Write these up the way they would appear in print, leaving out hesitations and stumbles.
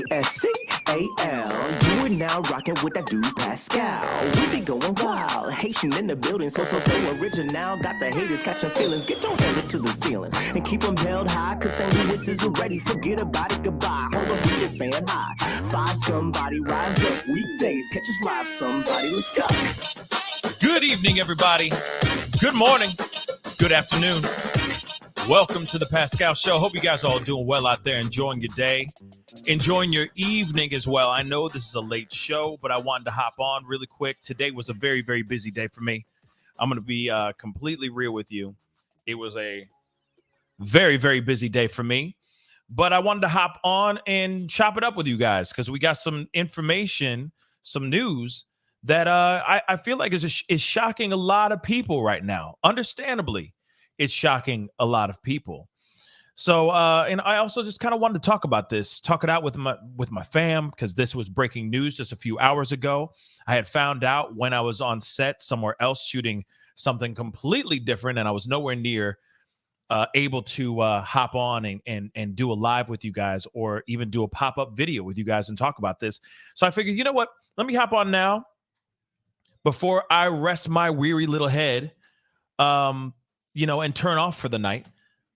Pascal. You are now rocking with that dude Pascal. We be going wild, Haitian in the building, so original. Got the haters catching feelings. Get your hands up to the ceiling and keep them held high, cause St. Louis isn't ready. Forget about it, goodbye. Hold up, we just saying hi. Five somebody, rise up. Weekdays, catch us live, somebody. Let's go. Good evening, everybody. Good morning. Good afternoon. Welcome to the Pascal Show. Hope you guys are all doing well out there, enjoying your day, enjoying your evening as well. I know this is a late show, but I wanted to hop on really quick. Today was a very, very busy day for me. I'm going to be completely real with you. It was a very, very busy day for me, but I wanted to hop on and chop it up with you guys because we got some information, some news that I feel like is shocking a lot of people right now. Understandably, it's shocking a lot of people. So, and I also just kind of wanted to talk about this, talk it out with my fam, because this was breaking news just a few hours ago. I had found out when I was on set somewhere else shooting something completely different, and I was nowhere near able to hop on and do a live with you guys, or even do a pop-up video with you guys and talk about this. So I figured, you know what? Let me hop on now before I rest my weary little head, and turn off for the night.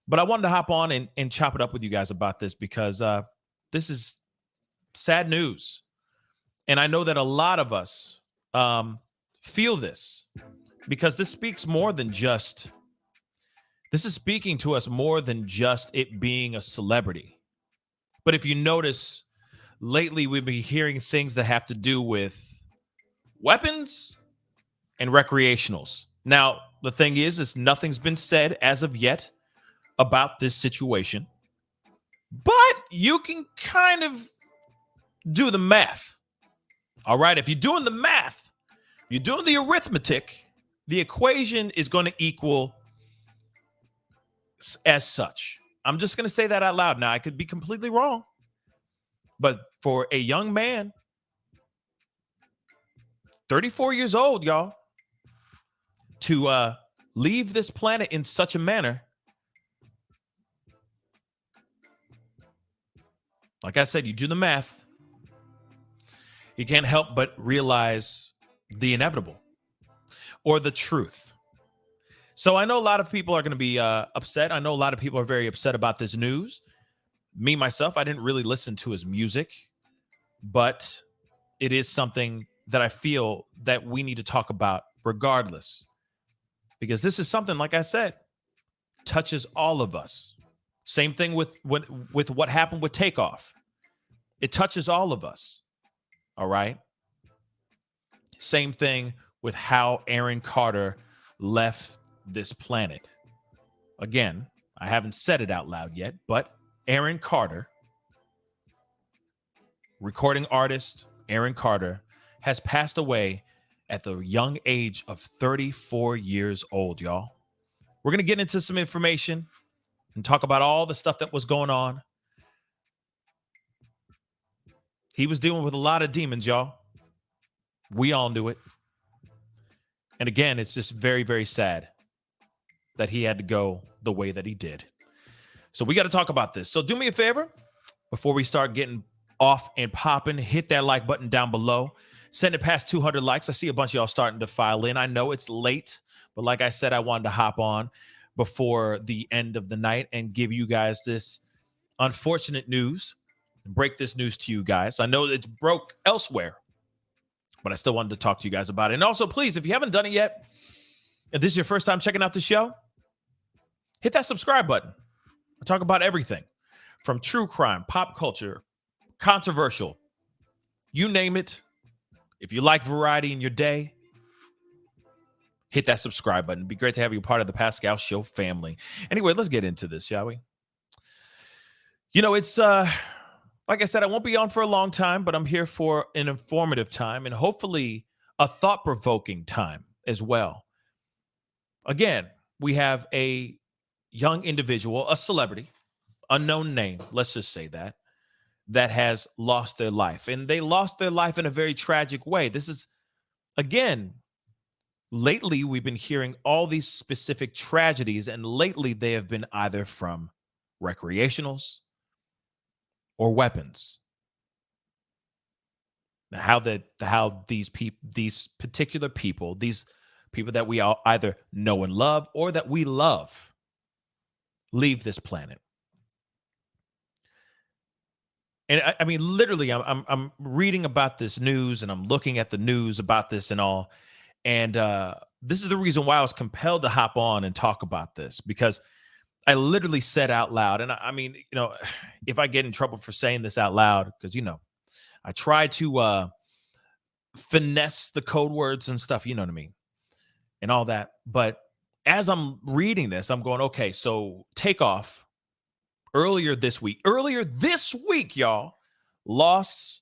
But I wanted to hop on and chop it up with you guys about this because this is sad news. And I know that a lot of us feel this because this speaks more than just, this is speaking to us more than just it being a celebrity. But if you notice, lately we've been hearing things that have to do with weapons and recreationals. Now, the thing is nothing's been said as of yet about this situation, but you can kind of do the math. All right, if you're doing the math, you're doing the arithmetic, the equation is going to equal as such. I'm just going to say that out loud. Now, I could be completely wrong, but for a young man, 34 years old, y'all, to leave this planet in such a manner, like I said, you do the math, you can't help but realize the inevitable or the truth. So I know a lot of people are going to be upset. I know a lot of people are very upset about this news. Me, myself, I didn't really listen to his music, but it is something that I feel that we need to talk about regardless. Because this is something, like I said, touches all of us. Same thing with what happened with Takeoff. It touches all of us. All right? Same thing with how Aaron Carter left this planet. Again, I haven't said it out loud yet, but Aaron Carter, recording artist Aaron Carter, has passed away at the young age of 34 years old, y'all. We're going to get into some information and talk about all the stuff that was going on. He was dealing with a lot of demons, y'all. We all knew it. And again, it's just very, very sad that he had to go the way that he did. So we got to talk about this. So do me a favor, before we start getting off and popping, hit that like button down below. Send it past 200 likes. I see a bunch of y'all starting to file in. I know it's late, but like I said, I wanted to hop on before the end of the night and give you guys this unfortunate news, break this news to you guys. I know it's broke elsewhere, but I still wanted to talk to you guys about it. And also, please, if you haven't done it yet, if this is your first time checking out the show, hit that subscribe button. I talk about everything from true crime, pop culture, controversial, you name it. If you like variety in your day, hit that subscribe button. It'd be great to have you part of the Pascal Show family. Anyway, let's get into this, shall we? You know, it's like I said, I won't be on for a long time, but I'm here for an informative time and hopefully a thought-provoking time as well. Again, we have a young individual, a celebrity, unknown name, let's just say that has lost their life. And they lost their life in a very tragic way. This is, again, lately we've been hearing all these specific tragedies, and lately they have been either from recreationals or weapons. how these particular people, these people that we all either know and love or that we love, leave this planet. And I mean, literally, I'm reading about this news and I'm looking at the news about this and all. And this is the reason why I was compelled to hop on and talk about this, because I literally said out loud, and I mean, if I get in trouble for saying this out loud, because I try to finesse the code words and stuff, you know what I mean, and all that. But as I'm reading this, I'm going, okay, so Takeoff earlier this week, y'all, lost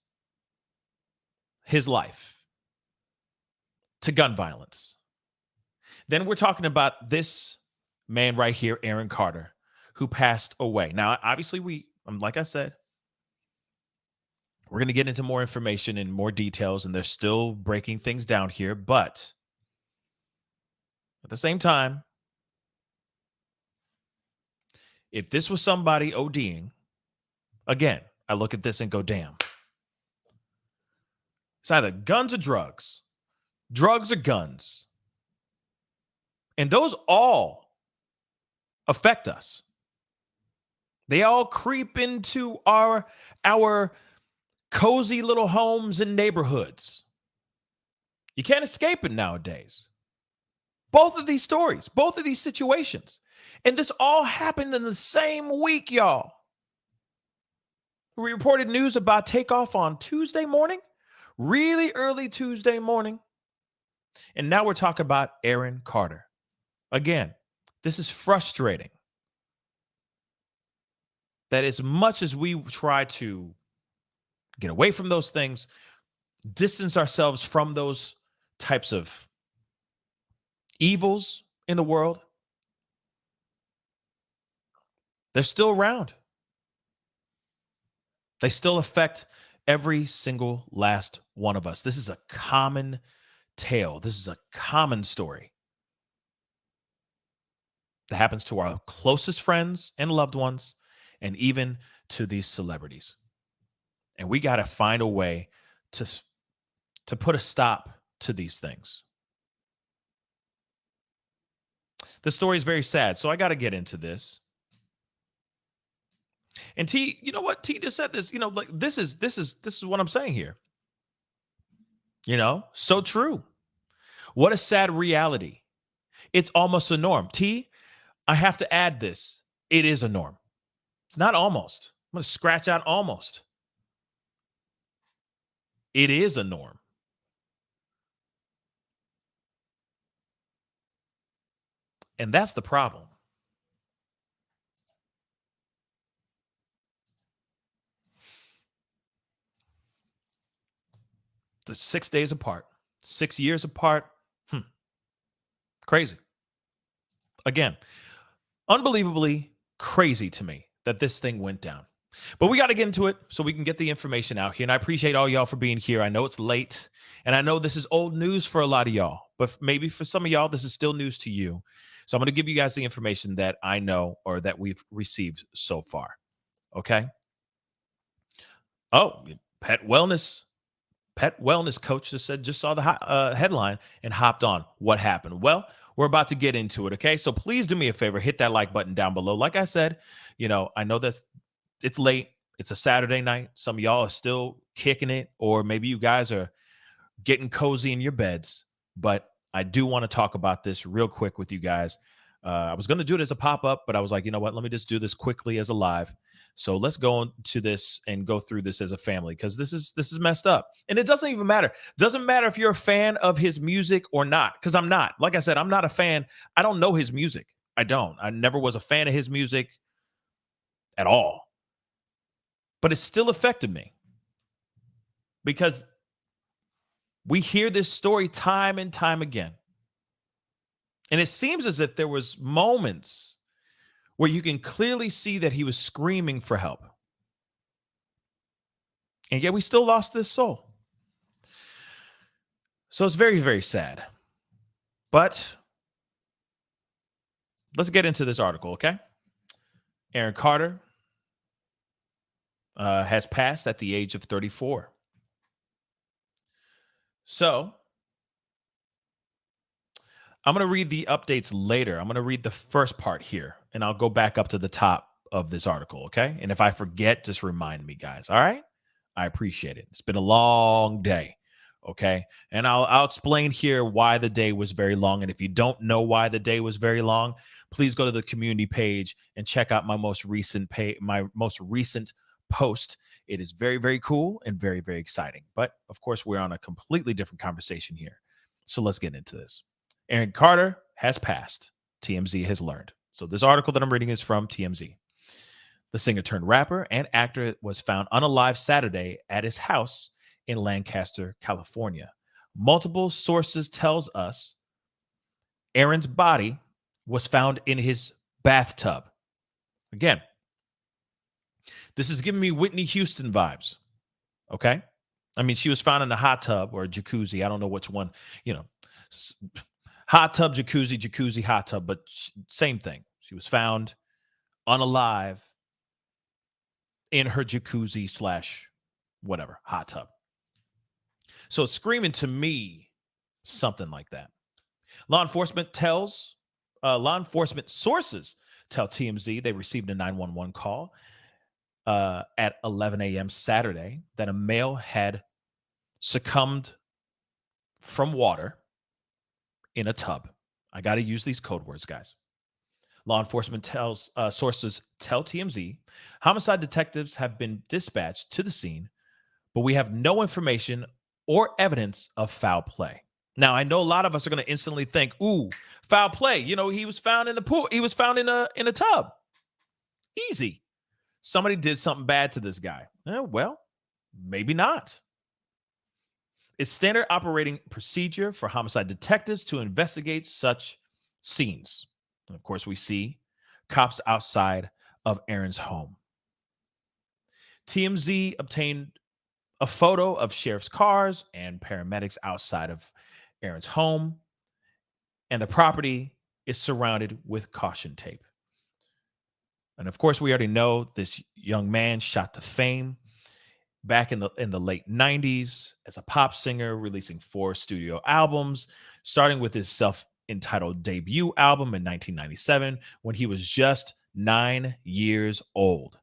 his life to gun violence. Then we're talking about this man right here, Aaron Carter, who passed away. Now, obviously, like I said, we're going to get into more information and more details, and they're still breaking things down here. But at the same time, if this was somebody ODing, again, I look at this and go, damn. It's either guns or drugs or guns. And those all affect us. They all creep into our cozy little homes and neighborhoods. You can't escape it nowadays. Both of these stories, both of these situations. And this all happened in the same week, y'all. We reported news about Takeoff on Tuesday morning, really early Tuesday morning. And now we're talking about Aaron Carter. Again, this is frustrating. That as much as we try to get away from those things, distance ourselves from those types of evils in the world, they're still around. They still affect every single last one of us. This is a common tale. This is a common story that happens to our closest friends and loved ones, and even to these celebrities. And we got to find a way to put a stop to these things. The story is very sad, so I got to get into this. And T, you know what? T just said this. Like this is what I'm saying here. So true. What a sad reality. It's almost a norm. T, I have to add this. It is a norm. It's not almost. I'm going to scratch out almost. It is a norm. And that's the problem. It's 6 days apart, 6 years apart. Crazy. Again, unbelievably crazy to me that this thing went down. But we got to get into it so we can get the information out here. And I appreciate all y'all for being here. I know it's late, and I know this is old news for a lot of y'all, but maybe for some of y'all, this is still news to you. So I'm going to give you guys the information that I know or that we've received so far. Okay. Oh, pet wellness coach just saw the headline and hopped on. What happened? Well, we're about to get into it. Okay. So please do me a favor, hit that like button down below. Like I said, I know that it's late. It's a Saturday night. Some of y'all are still kicking it, or maybe you guys are getting cozy in your beds, but I do want to talk about this real quick with you guys. I was going to do it as a pop-up, but I was like, you know what? Let me just do this quickly as a live. So let's go into this and go through this as a family, because this is messed up. And it doesn't even matter. Doesn't matter if you're a fan of his music or not, because I'm not. Like I said, I'm not a fan. I don't know his music. I don't. I never was a fan of his music at all. But it still affected me, because we hear this story time and time again. And it seems as if there was moments where you can clearly see that he was screaming for help. And yet we still lost this soul. So it's very, very sad. But let's get into this article, okay? Aaron Carter has passed at the age of 34. So I'm going to read the updates later. I'm going to read the first part here, and I'll go back up to the top of this article, okay? And if I forget, just remind me, guys. All right? I appreciate it. It's been a long day, okay? And I'll explain here why the day was very long. And if you don't know why the day was very long, please go to the community page and check out my most recent post. It is very, very cool and very, very exciting. But of course, we're on a completely different conversation here. So let's get into this. Aaron Carter has passed, TMZ has learned. So this article that I'm reading is from TMZ. The singer turned rapper and actor was found unalive Saturday at his house in Lancaster, California. Multiple sources tells us Aaron's body was found in his bathtub. Again, this is giving me Whitney Houston vibes. Okay? I mean, she was found in a hot tub or a jacuzzi. I don't know which one, hot tub, jacuzzi, hot tub, but same thing. She was found unalive in her jacuzzi / whatever, hot tub. So it's screaming to me something like that. Law enforcement sources tell TMZ they received a 911 call at 11 a.m. Saturday that a male had succumbed from water in a tub. I got to use these code words, guys. Law enforcement sources tell TMZ homicide detectives have been dispatched to the scene, but we have no information or evidence of foul play. Now, I know a lot of us are going to instantly think, ooh, foul play. He was found in the pool. He was found in a tub. Easy. Somebody did something bad to this guy. Well, maybe not. It's standard operating procedure for homicide detectives to investigate such scenes. And of course, we see cops outside of Aaron's home. TMZ obtained a photo of sheriff's cars and paramedics outside of Aaron's home, and the property is surrounded with caution tape. And of course, we already know this young man shot to fame back in the late 90s as a pop singer, releasing 4 studio albums, starting with his self-entitled debut album in 1997 when he was just 9 years old.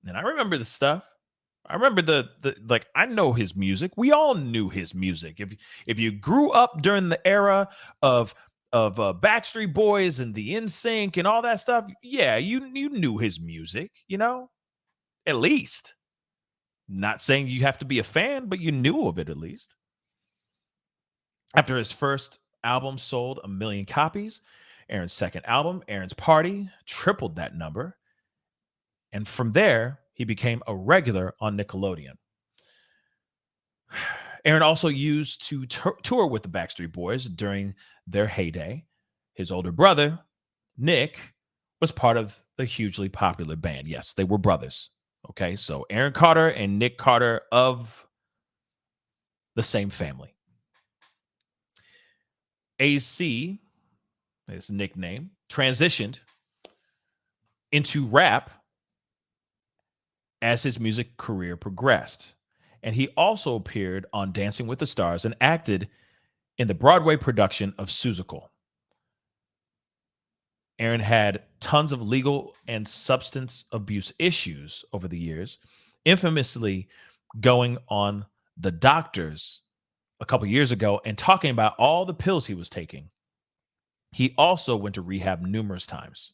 And I remember the stuff. I remember I know his music. We all knew his music. If you grew up during the era of Backstreet Boys and the NSYNC and all that stuff, yeah, you knew his music, at least. Not saying you have to be a fan, but you knew of it at least. After his first album sold 1 million copies, Aaron's second album, Aaron's Party, tripled that number. And from there, he became a regular on Nickelodeon. Aaron also used to tour with the Backstreet Boys during their heyday. His older brother, Nick, was part of the hugely popular band. Yes, they were brothers. Okay, so Aaron Carter and Nick Carter of the same family. AC, his nickname, transitioned into rap as his music career progressed. And he also appeared on Dancing with the Stars and acted in the Broadway production of Seussical. Aaron had tons of legal and substance abuse issues over the years, infamously going on the doctors a couple years ago and talking about all the pills he was taking. He also went to rehab numerous times.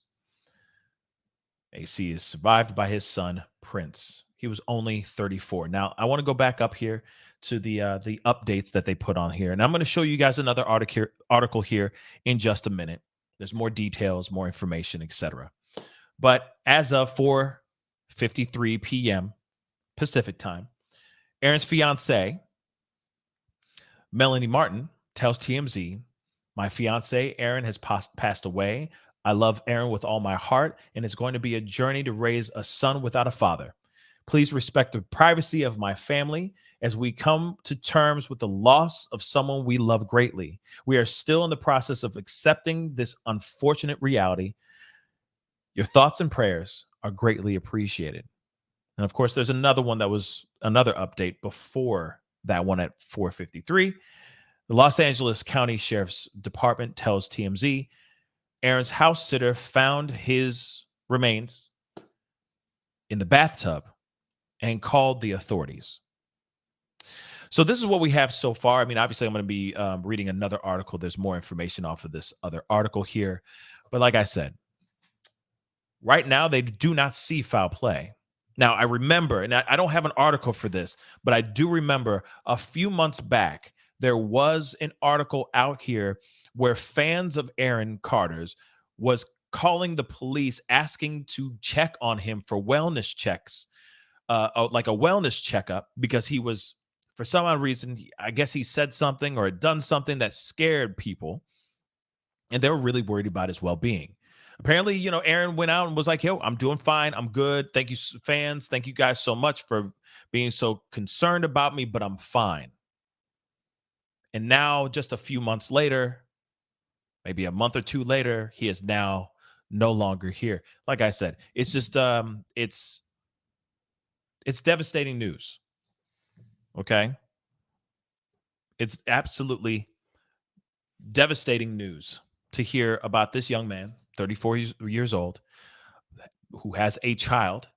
AC is survived by his son, Prince. He was only 34. Now, I want to go back up here to the updates that they put on here. And I'm going to show you guys another article here in just a minute. There's more details, more information, etc. But as of 4:53 p.m. Pacific time, Aaron's fiance, Melanie Martin, tells TMZ, "My fiance, Aaron, has passed away. I love Aaron with all my heart, and it's going to be a journey to raise a son without a father. Please respect the privacy of my family as we come to terms with the loss of someone we love greatly. We are still in the process of accepting this unfortunate reality. Your thoughts and prayers are greatly appreciated." And of course, there's another one that was another update before That one at 4:53. The Los Angeles County Sheriff's Department tells TMZ Aaron's house sitter found his remains in the bathtub and called the authorities. So this is what we have so far. I mean, obviously, I'm going to be reading another article. There's more information off of this other article here. But like I said, right now, they do not see foul play. Now, I remember, and I don't have an article for this, but I do remember a few months back, there was an article out here where fans of Aaron Carter's was calling the police, asking to check on him for wellness checks, like a wellness checkup, because he was, for some odd reason, I guess he said something or had done something that scared people, and they were really worried about his well-being. Apparently, Aaron went out and was like, yo, I'm doing fine. I'm good. Thank you, fans. Thank you guys so much for being so concerned about me, but I'm fine. And now, just a few months later, maybe a month or two later, he is now no longer here. Like I said, it's just, it's devastating news. Okay. It's absolutely devastating news to hear about this young man, 34 years old, who has a child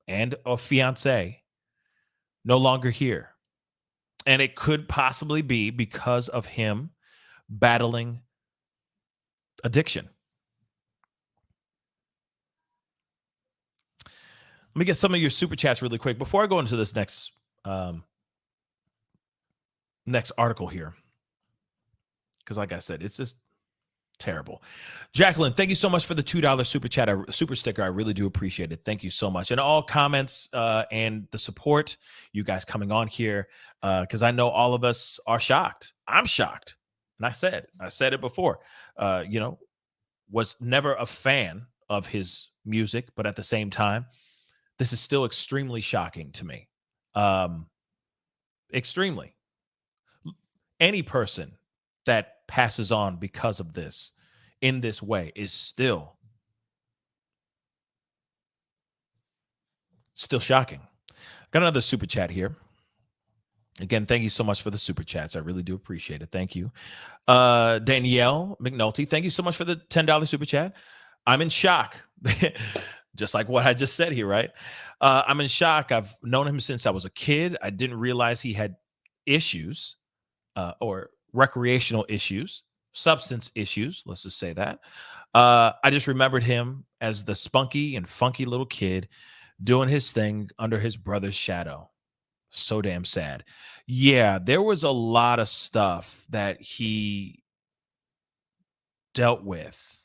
and a fiance, no longer here. And it could possibly be because of him battling addiction. Let me get some of your super chats really quick before I go into this next article here. Because like I said, it's just terrible. Jacqueline, thank you so much for the $2 super sticker. I really do appreciate it. Thank you so much. And all comments and the support, you guys coming on here, because I know all of us are shocked. I'm shocked. And I said it before, was never a fan of his music, but at the same time, this is still extremely shocking to me. Extremely. Any person that passes on because of this in this way is still shocking. Got another super chat here. Again, thank you so much for the super chats. I really do appreciate it. Thank you. Danielle McNulty, thank you so much for the $10 super chat. I'm in shock. Just like what I just said here, right? I'm in shock. I've known him since I was a kid. I didn't realize he had issues or recreational issues, substance issues. Let's just say that. I just remembered him as the spunky and funky little kid doing his thing under his brother's shadow. So damn sad. Yeah, there was a lot of stuff that he dealt with.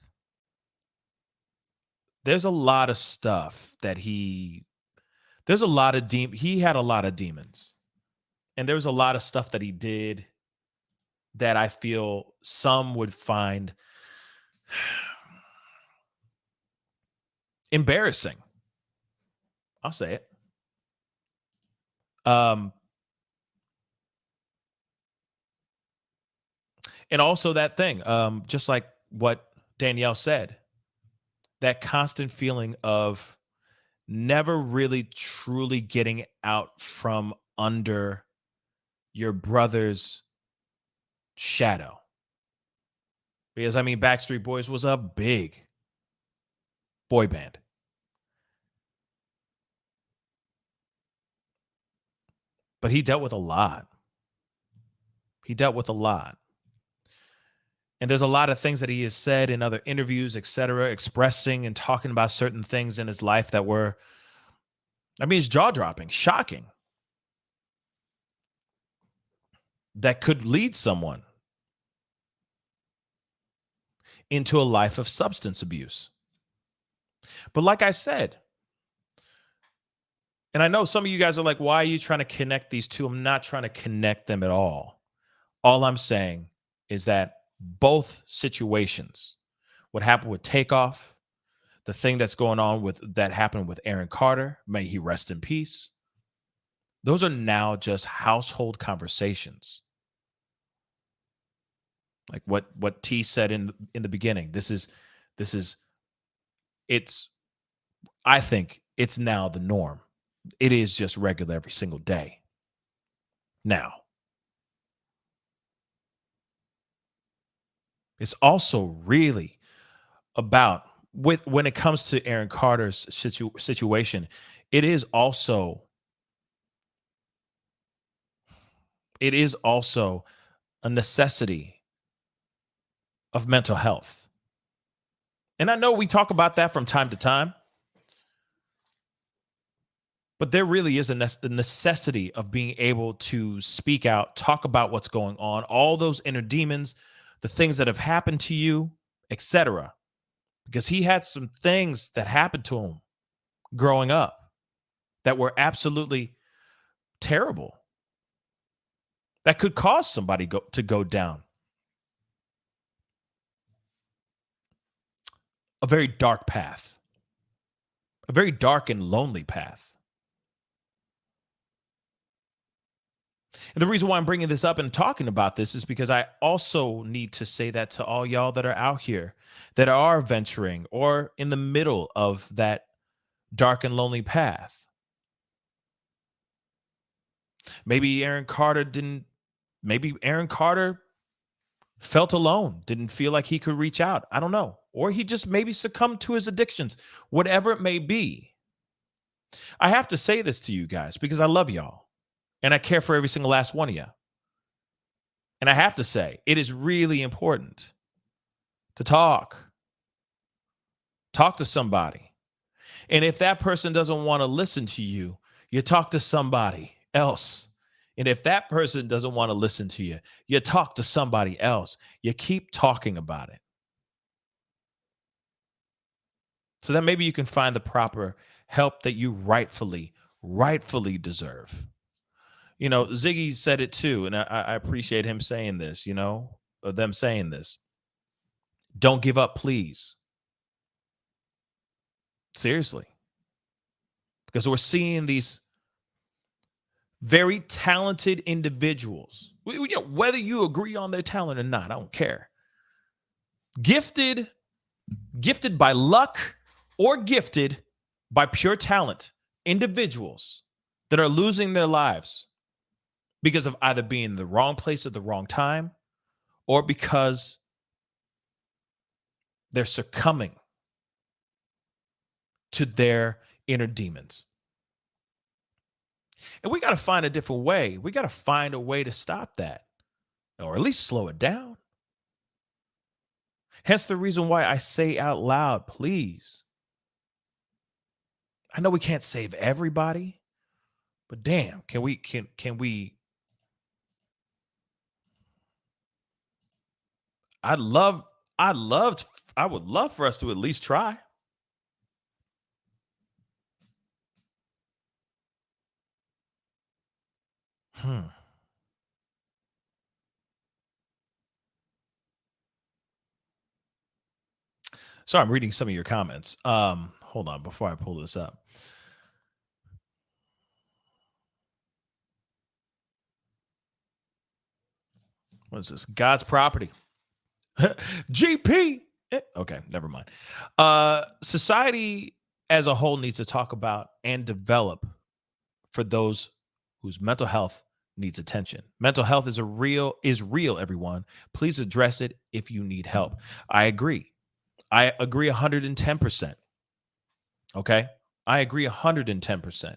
There's a lot of stuff that he had a lot of demons. And there was a lot of stuff that he did that I feel some would find embarrassing. I'll say it. And also that thing, just like what Danielle said, that constant feeling of never really truly getting out from under your brother's shadow. Because, I mean, Backstreet Boys was a big boy band. But he dealt with a lot. And there's a lot of things that he has said in other interviews, etc., expressing and talking about certain things in his life that were, I mean, it's jaw-dropping, shocking. That could lead someone into a life of substance abuse. But like I said, and I know some of you guys are like, why are you trying to connect these two? I'm not trying to connect them at all. All I'm saying is that both situations, what happened with Takeoff, the thing that's going on that happened with Aaron Carter, may he rest in peace. Those are now just household conversations. Like what T said in the beginning. I think it's now the norm. It is just regular every single day. Now, it's also really about when it comes to Aaron Carter's situation, it is also it is also a necessity of mental health. And I know we talk about that from time to time, but there really is a necessity of being able to speak out, talk about what's going on, all those inner demons, the things that have happened to you, etc. Because he had some things that happened to him growing up that were absolutely terrible, that could cause somebody to go down a very dark path, a very dark and lonely path. And the reason why I'm bringing this up and talking about this is because I also need to say that to all y'all that are out here that are venturing or in the middle of that dark and lonely path. Maybe Aaron Carter felt alone, didn't feel like he could reach out. I don't know. Or he just maybe succumbed to his addictions, whatever it may be. I have to say this to you guys because I love y'all and I care for every single last one of you. And I have to say, it is really important to talk to somebody. And if that person doesn't want to listen to you, you talk to somebody else. And if that person doesn't want to listen to you, you talk to somebody else. You keep talking about it. So that maybe you can find the proper help that you rightfully deserve. You know, Ziggy said it too, and I appreciate him saying this, or them saying this. Don't give up, please. Seriously. Because we're seeing these very talented individuals, whether you agree on their talent or not, I don't care. Gifted by luck or gifted by pure talent, individuals that are losing their lives because of either being in the wrong place at the wrong time or because they're succumbing to their inner demons. And we got to find a different way. We got to find a way to stop that, or at least slow it down. Hence the reason why I say out loud, please. I know we can't save everybody, but damn, can we I would love for us to at least try. So I'm reading some of your comments. Hold on before I pull this up. What is this? God's property. GP. Okay, never mind. Society as a whole needs to talk about and develop for those whose mental health needs attention. Mental health is real, everyone. Please address it if you need help. I agree 110%. Okay? I agree 110%.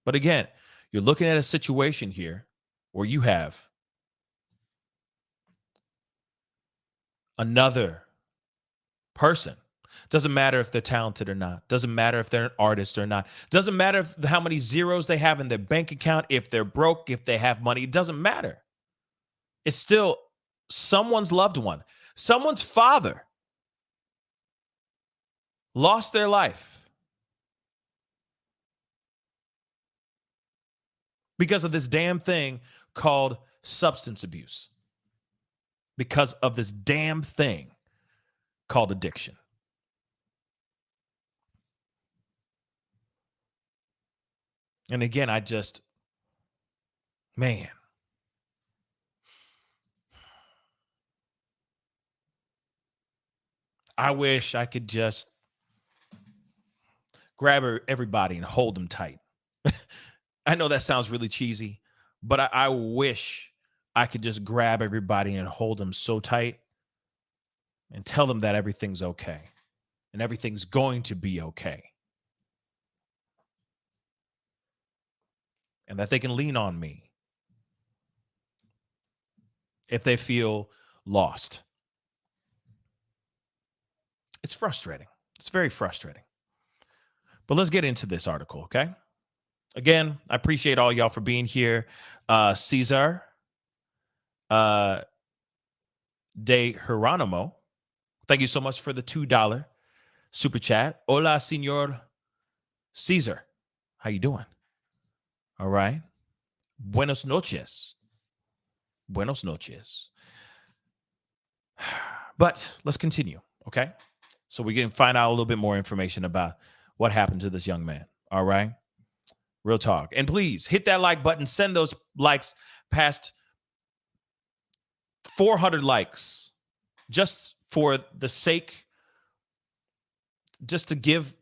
But again, you're looking at a situation here where you have another person. Doesn't matter if they're talented or not. Doesn't matter if they're an artist or not. Doesn't matter how many zeros they have in their bank account, if they're broke, if they have money. It doesn't matter. It's still someone's loved one. Someone's father lost their life because of this damn thing called substance abuse. Because of this damn thing called addiction. And again, man. I wish I could just grab everybody and hold them tight. I know that sounds really cheesy, But I wish I could just grab everybody and hold them so tight and tell them that everything's okay and everything's going to be okay and that they can lean on me if they feel lost. It's frustrating. It's very frustrating. But let's get into this article, okay? Again, I appreciate all y'all for being here. Cesar de Geronimo, thank you so much for the $2 super chat. Hola, Senor Caesar. How you doing? All right. Buenos noches. Buenos noches. But let's continue, okay? So we can find out a little bit more information about what happened to this young man, all right? Real talk. And please hit that like button. Send those likes past 400 likes just for the sake, just to give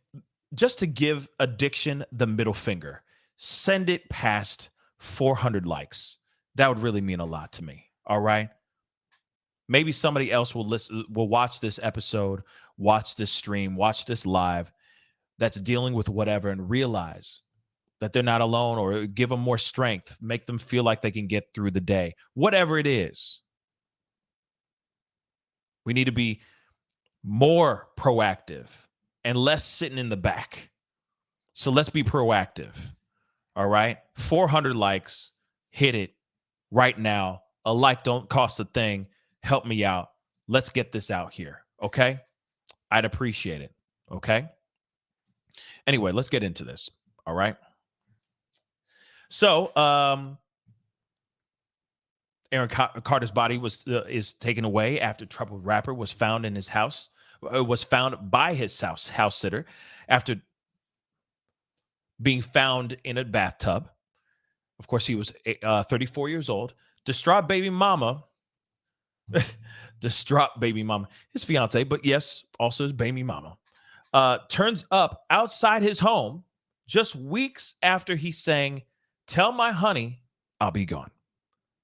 addiction the middle finger. Send it past 400 likes. That would really mean a lot to me. All right. Maybe somebody else will watch this episode, watch this stream, watch this live that's dealing with whatever and realize that they're not alone, or give them more strength, make them feel like they can get through the day. Whatever it is, we need to be more proactive and less sitting in the back. So let's be proactive. All right. 400 likes. Hit it right now. A like don't cost a thing. Help me out. Let's get this out here. Okay. I'd appreciate it. Okay. Anyway, let's get into this. All right. So, Aaron Carter's body is taken away after troubled rapper was found in his house. Was found by his house sitter after being found in a bathtub. Of course, he was 34 years old. Distraught baby mama, his fiance, but yes, also his baby mama, turns up outside his home just weeks after he sang, "Tell my honey I'll be gone."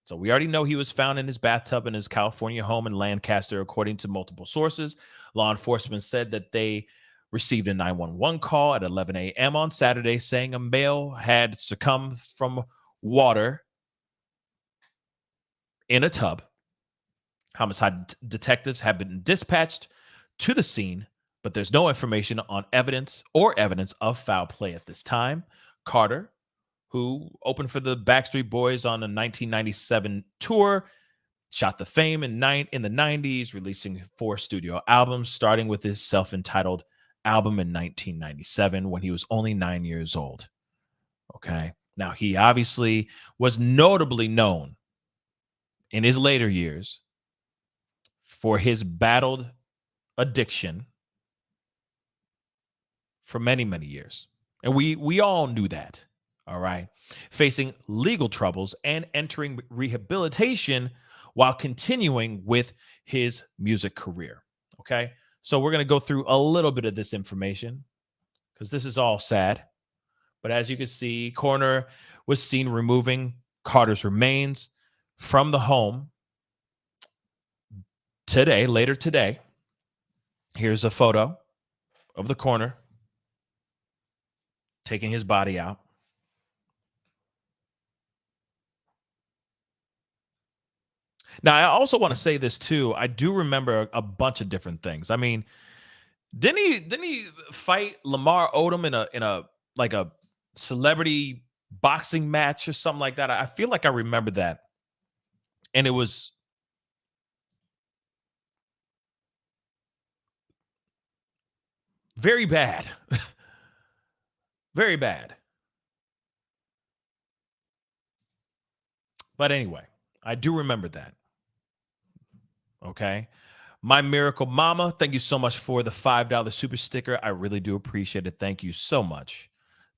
So we already know he was found in his bathtub in his California home in Lancaster, according to multiple sources. Law enforcement said that they received a 911 call at 11 a.m. on Saturday saying a male had succumbed from water in a tub. Homicide detectives have been dispatched to the scene, but there's no information on evidence of foul play at this time. Carter, who opened for the Backstreet Boys on a 1997 tour, shot the fame in the 90s, releasing 4 studio albums, starting with his self-entitled album in 1997 when he was only 9 years old. Okay. Now, he obviously was notably known in his later years for his battled addiction for many, many years. And we all knew that. All right. Facing legal troubles and entering rehabilitation while continuing with his music career. Okay. So we're going to go through a little bit of this information because this is all sad. But as you can see, coroner was seen removing Carter's remains from the home later today. Here's a photo of the coroner taking his body out. Now, I also want to say this too. I do remember a bunch of different things. I mean, didn't he fight Lamar Odom in a celebrity boxing match or something like that? I feel like I remember that, and it was very bad, very bad. But anyway, I do remember that. Okay. My Miracle Mama, thank you so much for the $5 super sticker. I really do appreciate it. Thank you so much.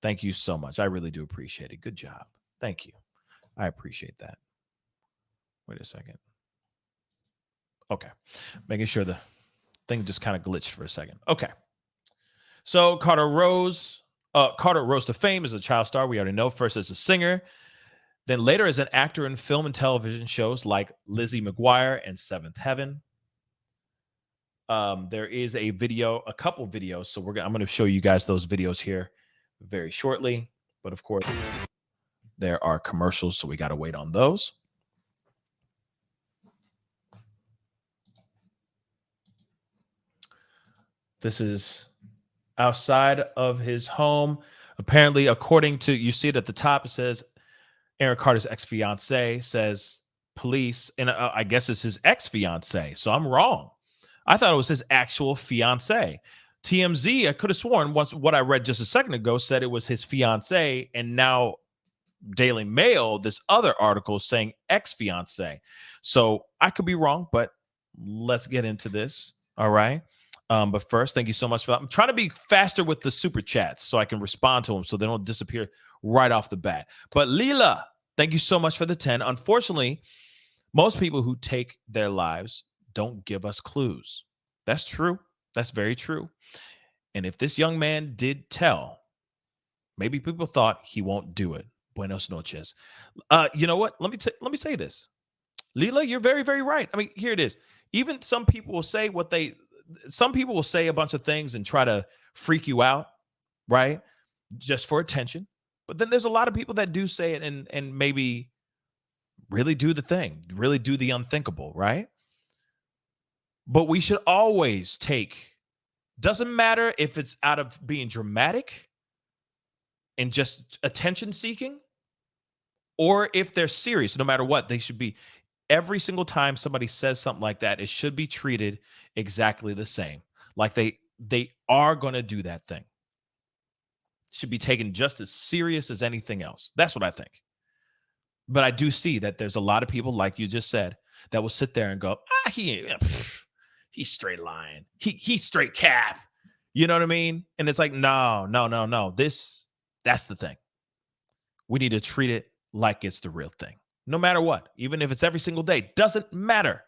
Thank you so much. I really do appreciate it. Good job. Thank you. I appreciate that. Wait a second. Okay. Making sure the thing just kind of glitched for a second. Okay. So Carter rose to fame as a child star. We already know, first as a singer, Then later as an actor in film and television shows like Lizzie McGuire and Seventh Heaven. There is a couple videos. So I'm going to show you guys those videos here very shortly. But of course, there are commercials, so we got to wait on those. This is outside of his home. Apparently, according to, you see it at the top, it says Aaron Carter's ex-fiance says police, and I guess it's his ex-fiance. So I'm wrong. I thought it was his actual fiance. TMZ, I could have sworn once what I read just a second ago said it was his fiance, and now Daily Mail, this other article saying ex-fiance. So I could be wrong, but let's get into this. All right. But first, thank you so much for that. I'm trying to be faster with the super chats so I can respond to them so they don't disappear right off the bat. But Leela, thank you so much for the 10. Unfortunately, most people who take their lives don't give us clues. That's true. That's very true. And if this young man did tell, maybe people thought he won't do it. Buenos noches. You know what? Let me say this. Leela, you're very, very right. I mean, here it is. Even some people will say some people will say a bunch of things and try to freak you out, right? Just for attention. But then there's a lot of people that do say it and maybe really do the thing, really do the unthinkable, right? But we should always doesn't matter if it's out of being dramatic and just attention seeking, or if they're serious, no matter what, they should be. Every single time somebody says something like that, it should be treated exactly the same. Like they are going to do that thing. Should be taken just as serious as anything else. That's what I think. But I do see that there's a lot of people, like you just said, that will sit there and go, he's straight lying. He's straight cap. You know what I mean? And it's like, no. That's the thing. We need to treat it like it's the real thing. No matter what, even if it's every single day, doesn't matter.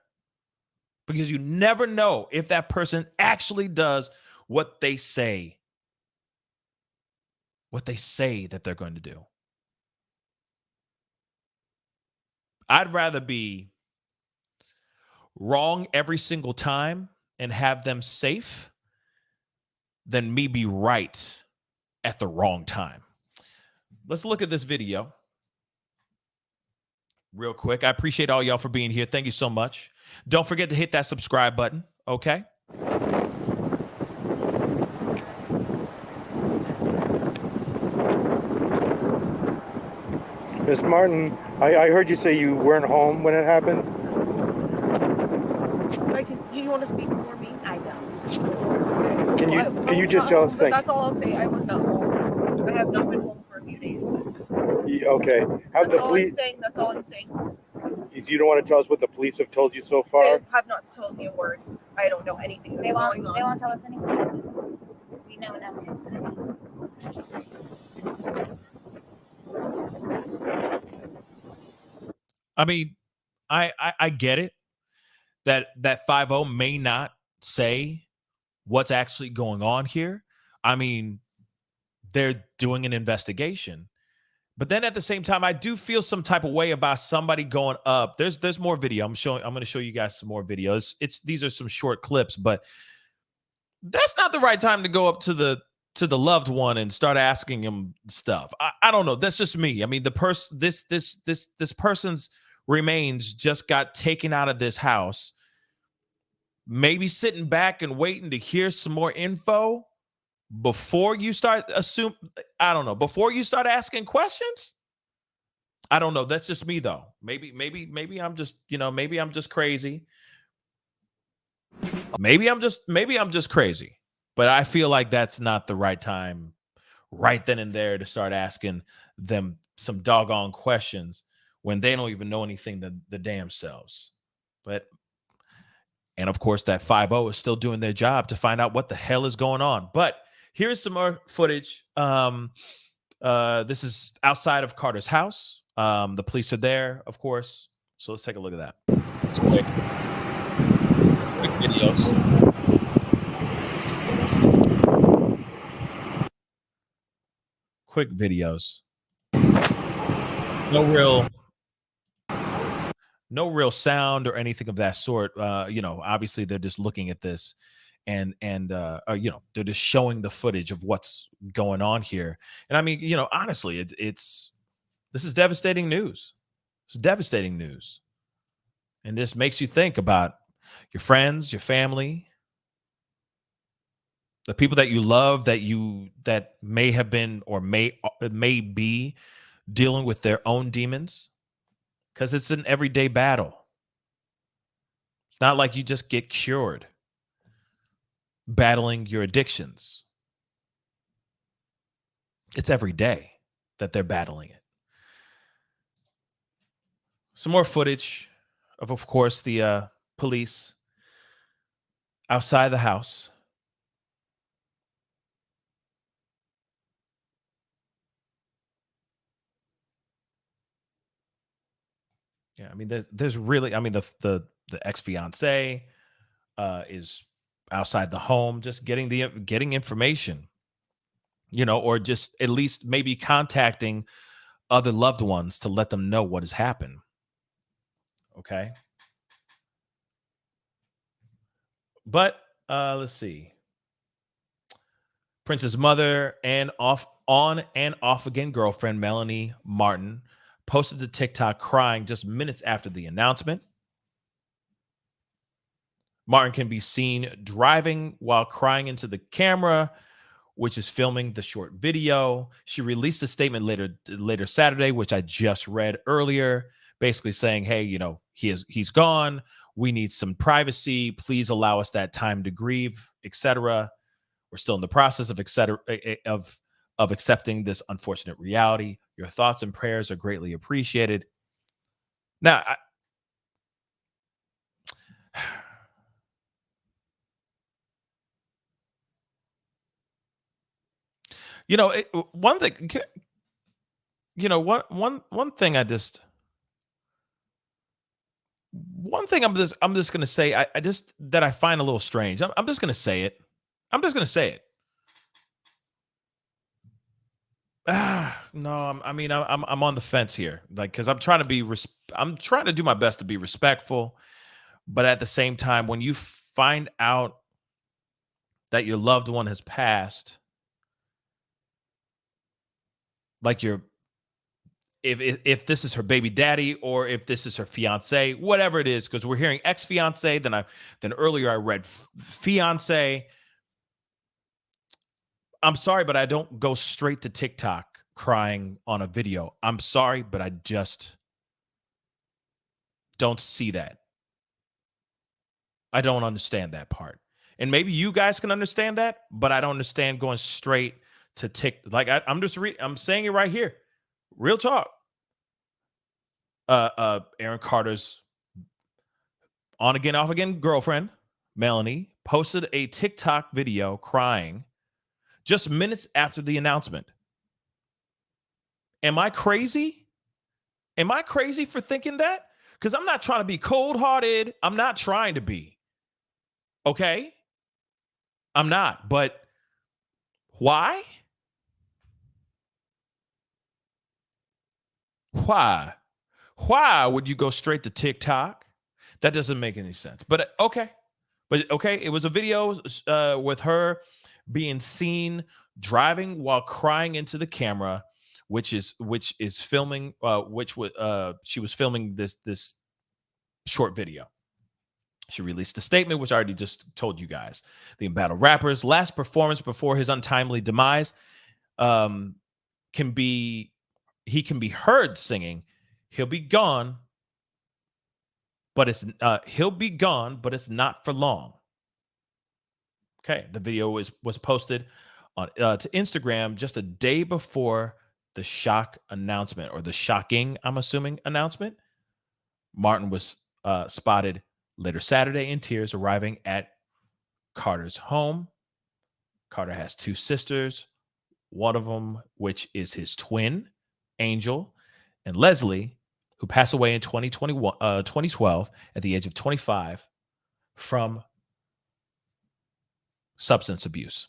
Because you never know if that person actually does what they say that they're going to do. I'd rather be wrong every single time and have them safe than me be right at the wrong time. Let's look at this video real quick. I appreciate all y'all for being here. Thank you so much. Don't forget to hit that subscribe button, okay? Miss Martin, I heard you say you weren't home when it happened. Do you want to speak for me? I don't. Can you just tell us? That's all I'll say. I was not home. I have not been home for a few days. Okay. That's all I'm saying. You don't want to tell us what the police have told you so far? They have not told me a word. I don't know anything that's going on. They won't tell us anything. We know nothing. I mean, I get it that 5-0 may not say what's actually going on here. I mean, they're doing an investigation. But then at the same time, I do feel some type of way about somebody going up. There's more video. I'm going to show you guys some more videos. These are some short clips, but that's not the right time to go up to the loved one and start asking him stuff. I don't know. That's just me. I mean, this person's remains just got taken out of this house. Maybe sitting back and waiting to hear some more info before you start before you start asking questions. I don't know. That's just me though. Maybe I'm just, maybe I'm just crazy. Maybe I'm just crazy. But I feel like that's not the right time right then and there to start asking them some doggone questions when they don't even know anything the damn selves. And of course, that 5-0 is still doing their job to find out what the hell is going on. But here's some more footage. This is outside of Carter's house. The police are there, of course. So let's take a look at that. It's quick videos. Quick videos. no real sound or anything of that sort. Obviously they're just looking at this and they're just showing the footage of what's going on here. And I mean, honestly, it's this is devastating news. It's devastating news. And this makes you think about your friends, your family, the people that you love that may have been or may be dealing with their own demons, because it's an everyday battle. It's not like you just get cured battling your addictions. It's every day that they're battling it. Some more footage of course, the police outside the house. Yeah, I mean, there's really, I mean, the ex fiance is outside the home, just getting information, or just at least maybe contacting other loved ones to let them know what has happened. Okay, but let's see. Prince's mother and on and off again girlfriend Melanie Martin posted to TikTok crying just minutes after the announcement. Martin can be seen driving while crying into the camera, which is filming the short video. She released a statement later Saturday, which I just read earlier, basically saying, "Hey, he's gone. We need some privacy. Please allow us that time to grieve, etc. We're still in the process of etc. of accepting this unfortunate reality. Your thoughts and prayers are greatly appreciated." Now, one thing, one thing I'm just gonna say, I just that I find a little strange. I'm just gonna say it. I'm just gonna say it. No, I'm on the fence here, like, because I'm trying to I'm trying to do my best to be respectful, but at the same time, when you find out that your loved one has passed, like if this is her baby daddy or if this is her fiance, whatever it is, because we're hearing ex fiance, then earlier I read fiance. I'm sorry, but I don't go straight to TikTok crying on a video. I'm sorry, but I just don't see that. I don't understand that part. And maybe you guys can understand that, but I don't understand going straight to TikTok. Like I'm saying it right here. Real talk. Aaron Carter's on again, off again girlfriend, Melanie, posted a TikTok video crying just minutes after the announcement. Am I crazy? Am I crazy for thinking that? Because I'm not trying to be cold-hearted. I'm not trying to be. Okay? I'm not. But why? Why? Why would you go straight to TikTok? That doesn't make any sense. But okay. But okay, it was a video with her being seen driving while crying into the camera, which is filming she was filming this short video. She released a statement, which I already just told you guys. The embattled rapper's last performance before his untimely demise can be heard singing, "He'll be gone, but it's not for long." Okay, the video was posted on to Instagram just a day before the shock announcement, or the shocking, I'm assuming, announcement. Martin was spotted later Saturday in tears, arriving at Carter's home. Carter has two sisters, one of them which is his twin, Angel, and Leslie, who passed away in 2012 at the age of 25 from substance abuse.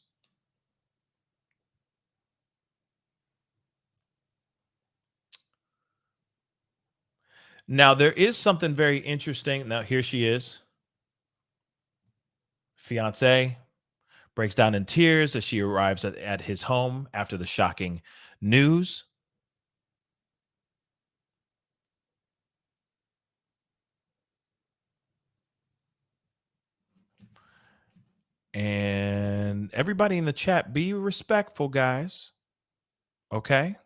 Now, there is something very interesting. Now, here she is. Fiance breaks down in tears as she arrives at his home after the shocking news. And everybody in the chat, be respectful, guys. Okay?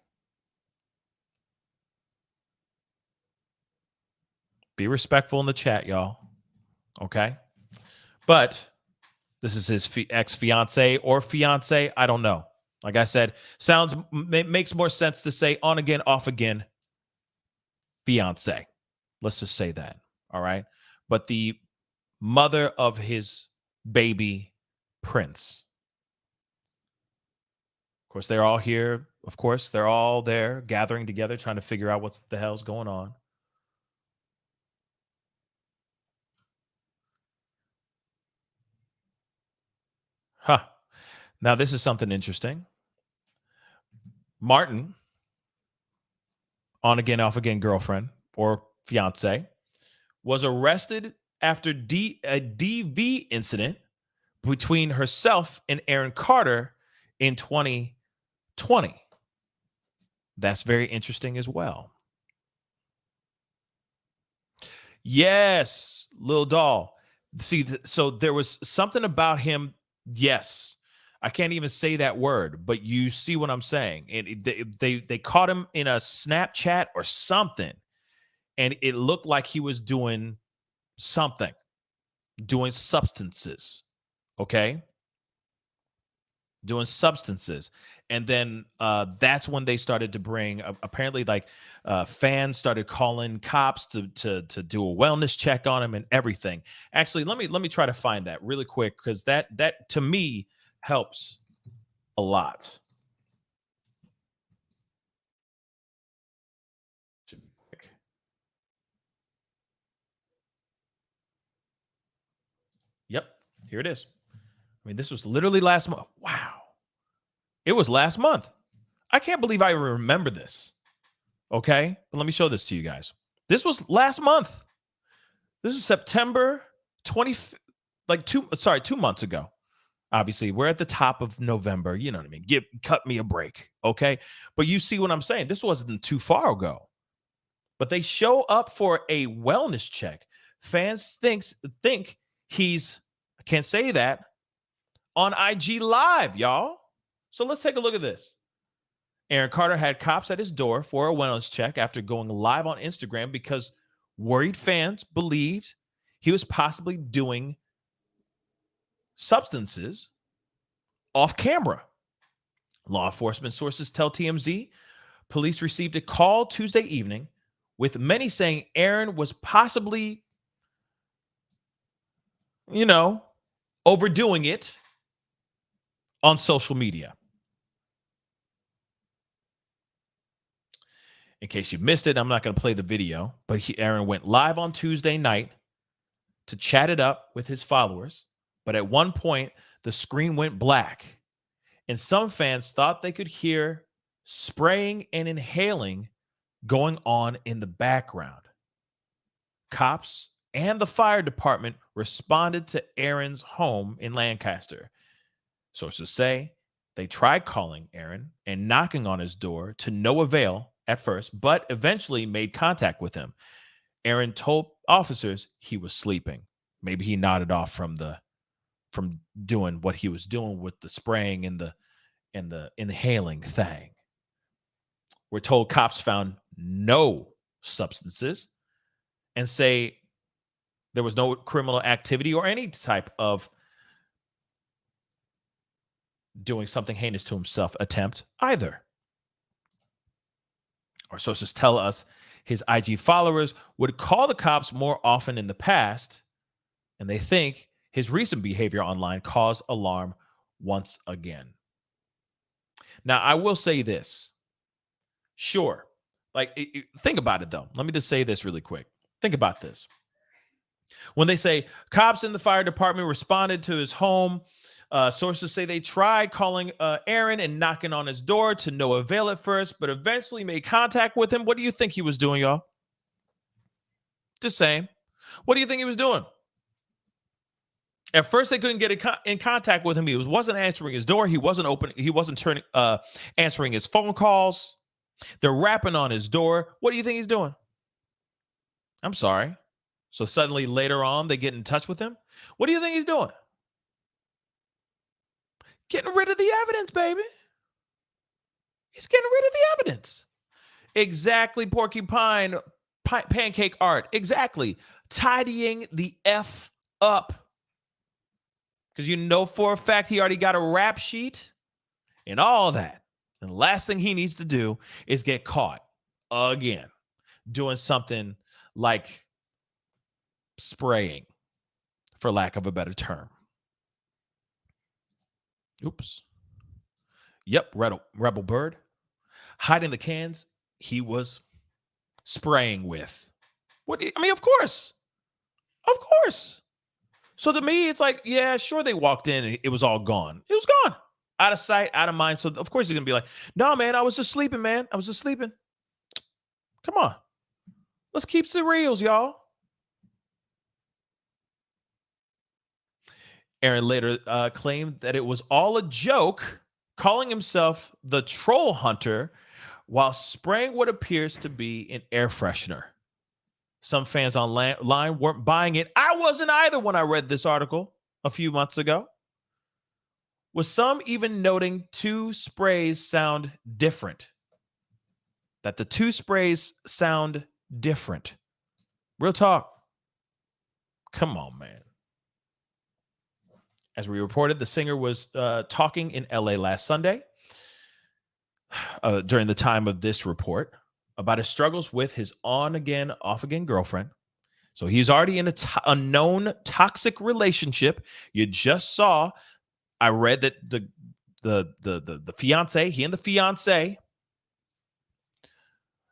Be respectful in the chat, y'all. Okay? But this is his ex-fiance or fiance. I don't know. Like I said, makes more sense to say on again, off again, fiance. Let's just say that. All right. But the mother of his baby prince. Of course, they're all here. Of course, they're all there gathering together, trying to figure out what the hell's going on. Huh. Now, this is something interesting. Martin, on again, off again girlfriend or fiance, was arrested after a DV incident between herself and Aaron Carter in 2020. That's very interesting as well. Yes, Lil Doll. See, so there was something about him. Yes, I can't even say that word, but you see what I'm saying. They caught him in a Snapchat or something, and it looked like he was doing something, doing substances. Okay, doing substances. And then that's when they started to bring apparently like fans started calling cops to do a wellness check on him and everything. Actually, let me try to find that really quick, because that to me helps a lot. Should be quick. Yep, here it is. I mean, this was literally last month. Wow. It was last month. I can't believe I remember this. Okay. But let me show this to you guys. This was last month. This is September 20, like 2 months ago. Obviously, we're at the top of November. You know what I mean? Cut me a break. Okay. But you see what I'm saying? This wasn't too far ago. But they show up for a wellness check. Fans think he's, I can't say that, on IG Live, y'all. So let's take a look at this. Aaron Carter had cops at his door for a wellness check after going live on Instagram because worried fans believed he was possibly doing substances off camera. Law enforcement sources tell TMZ police received a call Tuesday evening, with many saying Aaron was possibly, overdoing it on social media. In case you missed it, I'm not going to play the video, but Aaron went live on Tuesday night to chat it up with his followers. But at one point, the screen went black, and some fans thought they could hear spraying and inhaling going on in the background. Cops and the fire department responded to Aaron's home in Lancaster. Sources say they tried calling Aaron and knocking on his door to no avail at first, but eventually made contact with him. Aaron told officers he was sleeping. Maybe he nodded off from doing what he was doing with the spraying and the inhaling thing. We're told cops found no substances and say there was no criminal activity or any type of doing something heinous to himself attempt either. Our sources tell us his IG followers would call the cops more often in the past, and they think his recent behavior online caused alarm once again. Now, I will say this. Sure. Think about it, though. Let me just say this really quick. Think about this. When they say cops in the fire department responded to his home, sources say they tried calling Aaron and knocking on his door to no avail at first, but eventually made contact with him. What do you think he was doing, y'all? Just saying. What do you think he was doing? At first, they couldn't get in contact with him. He wasn't answering his door. He wasn't opening. He wasn't answering his phone calls. They're rapping on his door. What do you think he's doing? I'm sorry. So suddenly later on, they get in touch with him. What do you think he's doing? Getting rid of the evidence, baby. He's getting rid of the evidence. Exactly, porcupine pancake art. Exactly. Tidying the F up. Because you know for a fact he already got a rap sheet and all that. And the last thing he needs to do is get caught again doing something like spraying, for lack of a better term. Oops. Yep, Rebel Bird. Hiding the cans he was spraying with. Of course. Of course. So to me, it's like, yeah, sure, they walked in and it was all gone. It was gone. Out of sight, out of mind. So, of course, he's going to be like, no, man, I was just sleeping, man. I was just sleeping. Come on. Let's keep the reals, y'all. Aaron later claimed that it was all a joke, calling himself the troll hunter while spraying what appears to be an air freshener. Some fans online weren't buying it. I wasn't either when I read this article a few months ago. With some even noting two sprays sound different. That the two sprays sound different. Real talk. Come on, man. As we reported, the singer was talking in LA last Sunday during the time of this report about his struggles with his on-again, off-again girlfriend. So he's already in a known toxic relationship. You just saw, I read that the fiance, he and the fiance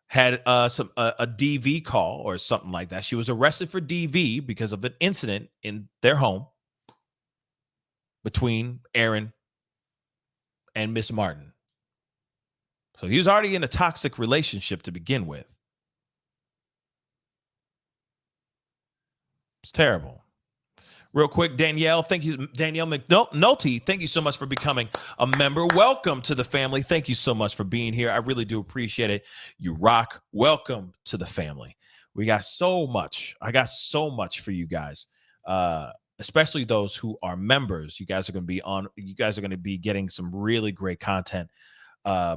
had a DV call or something like that. She was arrested for DV because of an incident in their home between Aaron and Miss Martin. So he was already in a toxic relationship to begin with. It's terrible. Real quick, Danielle, thank you. Danielle McNulty, thank you so much for becoming a member. Welcome to the family. Thank you so much for being here. I really do appreciate it. You rock. Welcome to the family. We got so much. I got so much for you guys, especially those who are members. You guys are going to be getting some really great content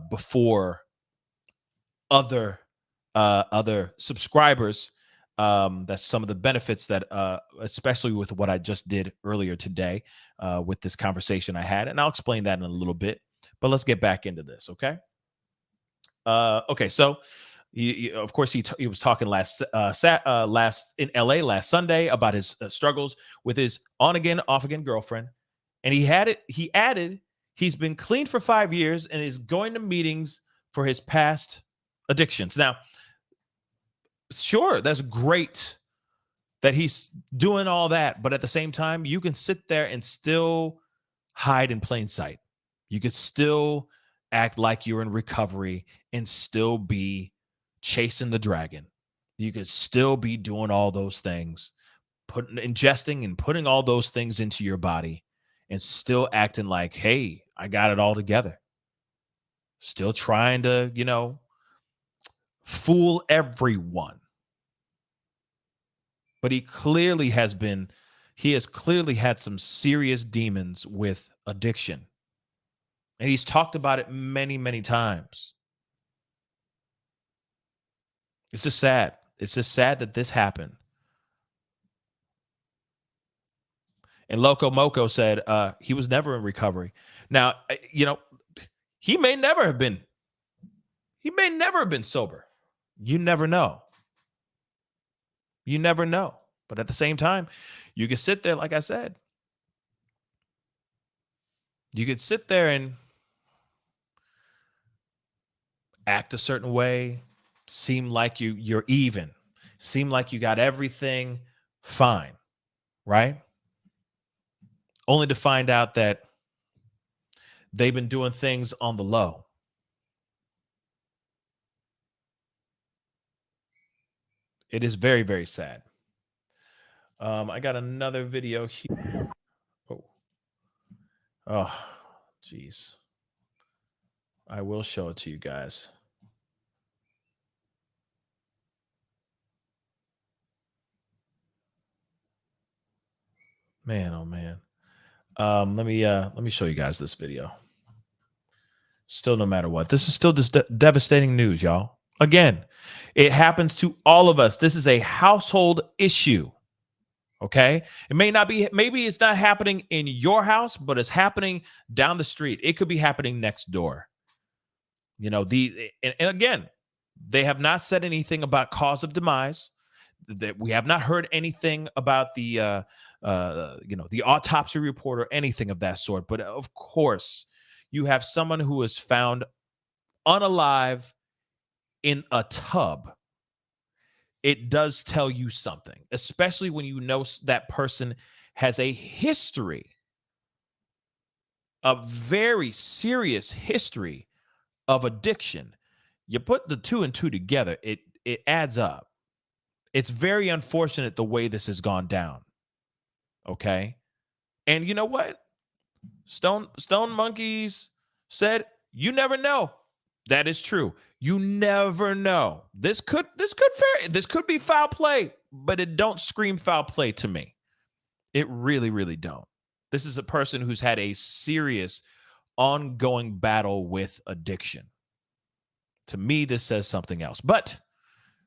before other subscribers. That's some of the benefits that, especially with what I just did earlier today, with this conversation I had, and I'll explain that in a little bit. But let's get back into this, okay? Okay, so of course he was talking last in LA last Sunday about his struggles with his on again, off again girlfriend, and he added he's been clean for 5 years and is going to meetings for his past addictions. Now, sure, that's great that he's doing all that, but at the same time, you can sit there and still hide in plain sight. You could still act like you're in recovery and still be chasing the dragon. You could still be doing all those things, ingesting and putting all those things into your body and still acting like, hey, I got it all together. Still trying to, fool everyone. But he has clearly had some serious demons with addiction. And he's talked about it many, many times. It's just sad. It's just sad that this happened. And Loco Moco said he was never in recovery. Now, he may never have been sober. You never know. You never know. But at the same time, you can sit there, like I said, you could sit there and act a certain way, seem like you're even, seem like you got everything fine, right? Only to find out that they've been doing things on the low. It is very, very sad. I got another video here. Oh, geez. I will show it to you guys. Man, oh man. Let me show you guys this video. Still, no matter what, this is still just devastating news, y'all. Again, it happens to all of us. This is a household issue. Okay. It may not be, maybe it's not happening in your house, but it's happening down the street. It could be happening next door. You know, and again, they have not said anything about cause of demise. That we have not heard anything about the the autopsy report or anything of that sort. But of course, you have someone who is found unalive in a tub. It does tell you something, especially when you know that person has a history, a very serious history of addiction. You put the two and two together, it adds up. It's very unfortunate the way this has gone down. Okay. And you know what? Stone Monkeys said, you never know. That is true. You never know. This could be foul play, but it don't scream foul play to me. It really, really don't. This is a person who's had a serious ongoing battle with addiction. To me, this says something else. But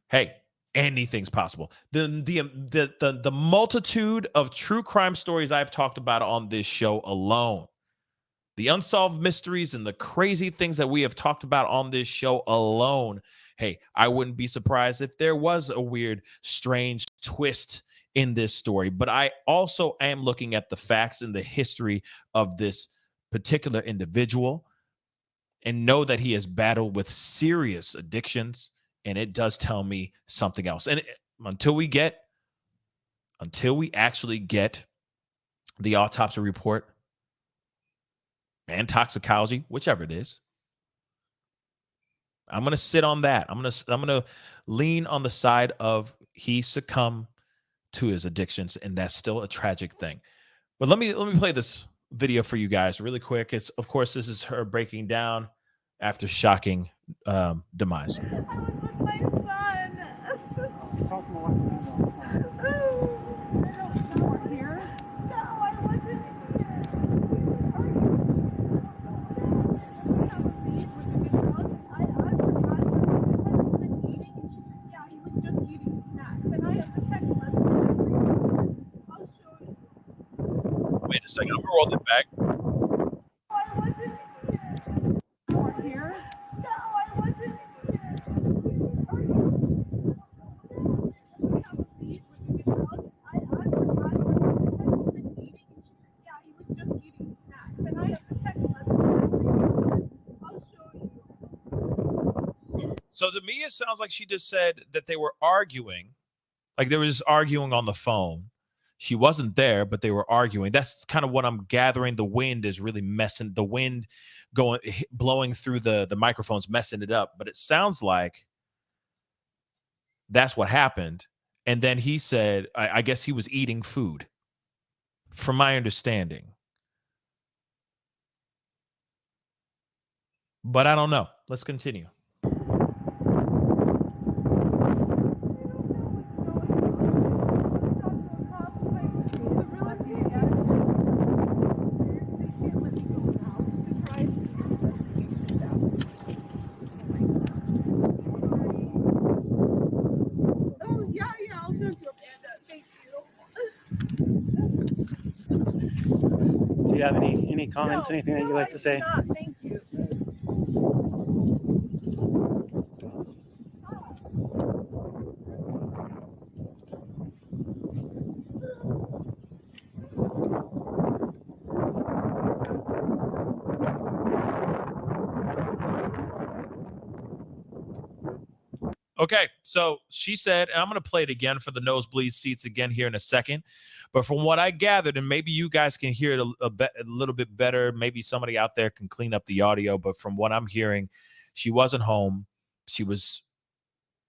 hey, anything's possible. The multitude of true crime stories I've talked about on this show alone, the unsolved mysteries and the crazy things that we have talked about on this show alone. Hey, I wouldn't be surprised if there was a weird, strange twist in this story. But I also am looking at the facts and the history of this particular individual and know that he has battled with serious addictions. And it does tell me something else. And until we actually get the autopsy report and toxicology, whichever it is, I'm going to sit on that. I'm going to lean on the side of he succumbed to his addictions, and that's still a tragic thing. But let me play this video for you guys really quick. It's, of course, this is her breaking down after shocking demise. My son. Talk to my wife. You weren't here? No, I wasn't Wait a second, I'm gonna roll it back. I wasn't here. You weren't here? No, I wasn't So to me, it sounds like she just said that they were arguing, like they were just arguing on the phone. She wasn't there, but they were arguing. That's kind of what I'm gathering. The wind is really messing, the wind blowing through the microphones, messing it up. But it sounds like that's what happened. And then he said, I guess he was eating food, from my understanding. But I don't know. Let's continue. Do you have any comments, anything that you'd like to say? Thank you. Okay, so she said, and I'm going to play it again for the nosebleed seats again here in a second. But from what I gathered, and maybe you guys can hear it a little bit better, maybe somebody out there can clean up the audio. But from what I'm hearing, she wasn't home. She was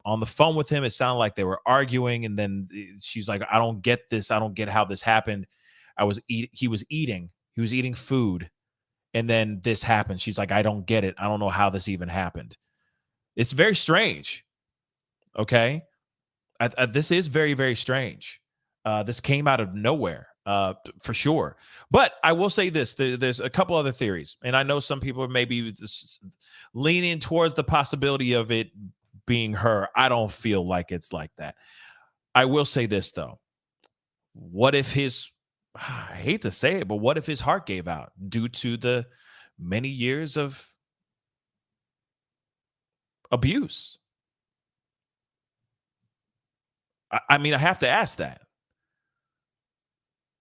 on the phone with him. It sounded like they were arguing, and then she's like, I don't get this. I don't get how this happened. He was eating food, and then this happened. She's like, I don't get it. I don't know how this even happened. It's very strange. Okay. This is very, very strange. This came out of nowhere, for sure. But I will say this: there's a couple other theories, and I know some people are maybe leaning towards the possibility of it being her. I don't feel like it's like that. I will say this though: what if I hate to say it, but what if his heart gave out due to the many years of abuse? I mean, I have to ask that.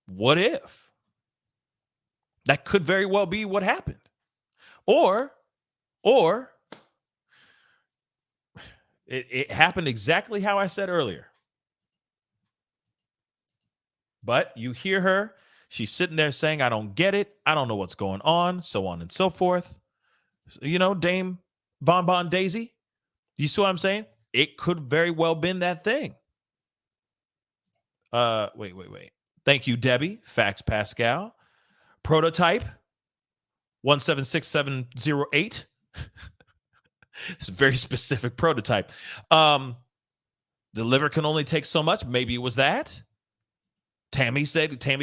What if? That could very well be what happened. Or it happened exactly how I said earlier. But you hear her. She's sitting there saying, I don't get it. I don't know what's going on and so forth. You know, Dame Bon Daisy. You see what I'm saying? It could very well been that thing. Wait. Thank you, Debbie. Facts, Pascal. Prototype 176708. It's a very specific prototype. The liver can only take so much. Maybe it was that. Tammy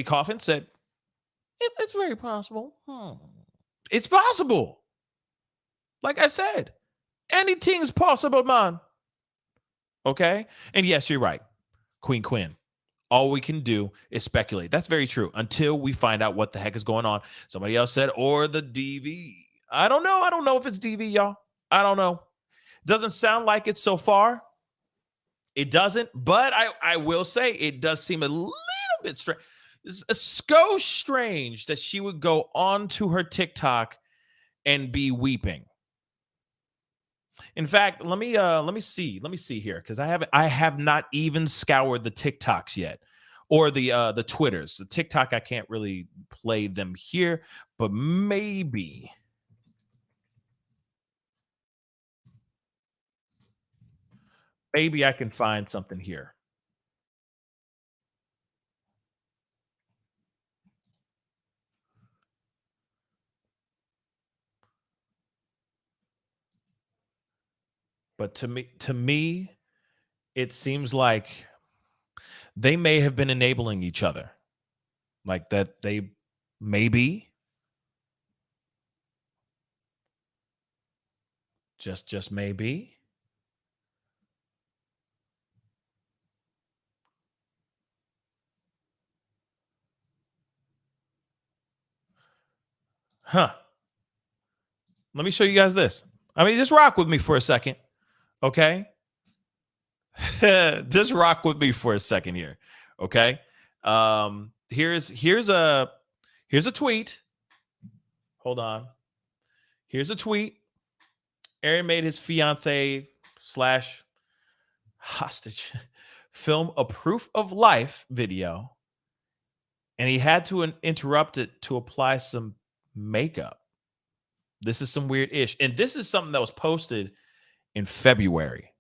Coffin said, it's very possible. It's possible. Like I said, anything's possible, man. Okay? And yes, you're right. Queen. All we can do is speculate. That's very true until we find out what the heck is going on. Somebody else said, or the DV. I don't know. I don't know if it's DV, y'all. I don't know. Doesn't sound like it so far. It doesn't, but I will say it does seem a little bit strange. It's so strange that she would go onto her TikTok and be weeping. In fact, let me see here, because I have not even scoured the TikToks yet, or the Twitters. The TikTok, I can't really play them here, but maybe I can find something here. But to me, it seems like they may have been enabling each other. Like that they maybe just maybe. Huh. Let me show you guys this. I mean, just rock with me for a second. Okay? Just rock with me for a second here. Okay? Here's a tweet. Hold on. Here's a tweet. Aaron made his fiance / hostage film a proof of life video, and he had to interrupt it to apply some makeup. This is some weird ish. And this is something that was posted in February.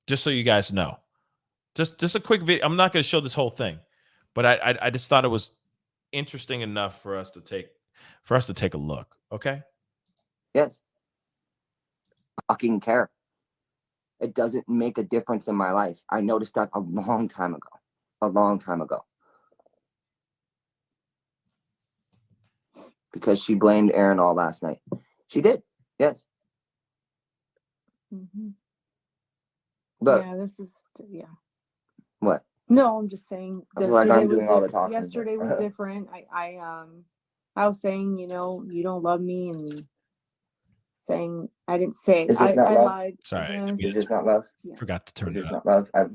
Just so you guys know. Just a quick video. I'm not going to show this whole thing, but I just thought it was interesting enough for us to take a look. Okay? Yes. Fucking care. It doesn't make a difference in my life. I noticed that a long time ago. Because she blamed Aaron all last night. She did. Yes. Mm-hmm. But yeah, this is what? No, I'm just saying. I feel like I'm doing all the talking. Yesterday was different. I was saying, you don't love me, and saying I didn't say. Is this not I love? lied. Sorry, Is this not love? Yes. Forgot to turn Is it this up. not love?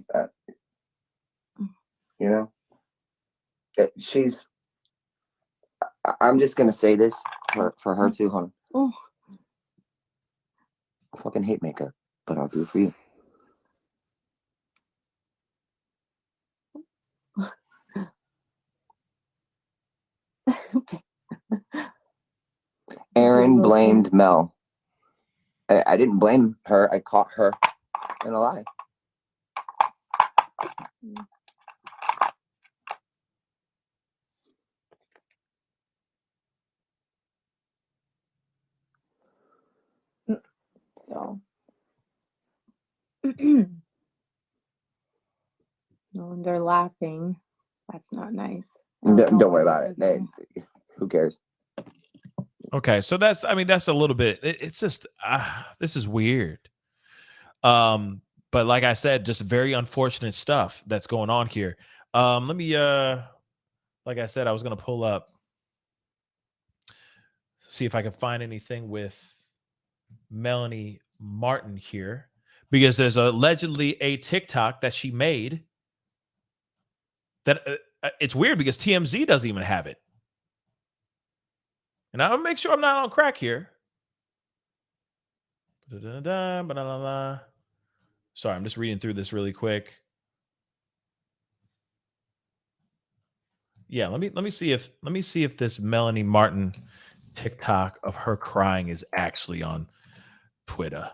She's. I'm just gonna say this for her too, hon. Oh. I fucking hate makeup, but I'll do it for you. Aaron blamed Mel. I didn't blame her. I caught her gonna lie. So, no, they're laughing. That's not nice. Don't worry about it. Who cares? Okay, so that's a little bit. It's just this is weird. But like I said, just very unfortunate stuff that's going on here. Let me like I said, I was gonna pull up, see if I can find anything with Melanie Martin here, because there's allegedly a TikTok that she made that it's weird because TMZ doesn't even have it. And I'll make sure I'm not on crack here. Sorry, I'm just reading through this really quick. Yeah, let me see if this Melanie Martin TikTok of her crying is actually on Twitter.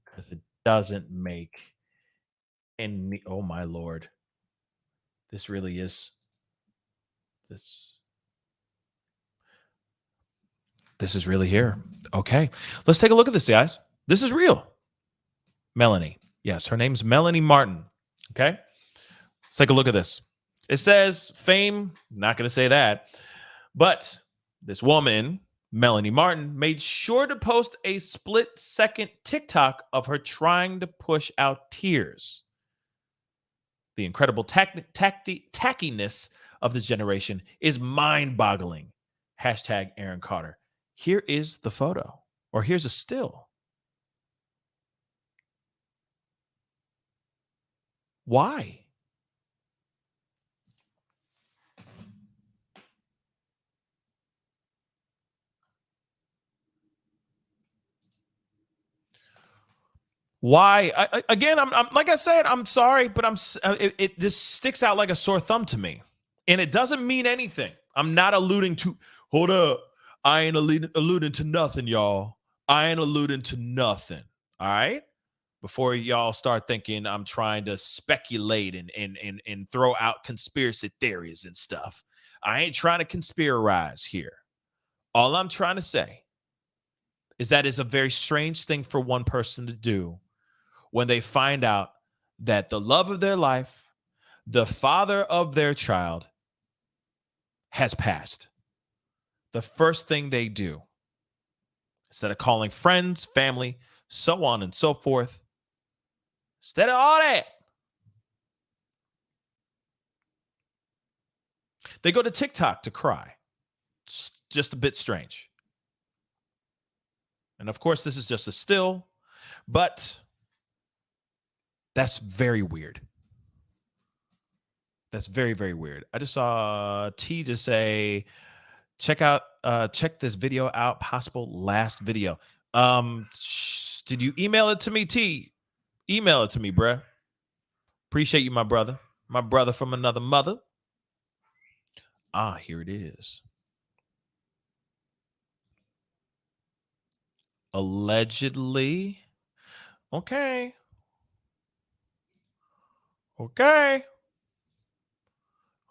Because it doesn't make any. Oh my Lord. This really is this is really here. Okay. Let's take a look at this, guys. This is real. Melanie. Yes, her name's Melanie Martin. Okay. Let's take a look at this. It says fame, not going to say that, but this woman, Melanie Martin, made sure to post a split-second TikTok of her trying to push out tears. The incredible tackiness of this generation is mind-boggling. Hashtag Aaron Carter. Here is the photo, or here's a still. Why? Why? I'm like I said, I'm sorry, but this sticks out like a sore thumb to me, and it doesn't mean anything. I'm not alluding to. Hold up, I ain't alluding to nothing, y'all. I ain't alluding to nothing. All right. Before y'all start thinking I'm trying to speculate and throw out conspiracy theories and stuff, I ain't trying to conspirize here. All I'm trying to say is that it's a very strange thing for one person to do when they find out that the love of their life, the father of their child, has passed. The first thing they do, instead of calling friends, family, so on and so forth, instead of all that, they go to TikTok to cry. It's just a bit strange. And of course, this is just a still, but that's very weird. That's very, very weird. I just saw T just say, check this video out, possible last video. Did you email it to me, T? Email it to me, bruh. Appreciate you, my brother. My brother from another mother. Here it is. Allegedly. Okay.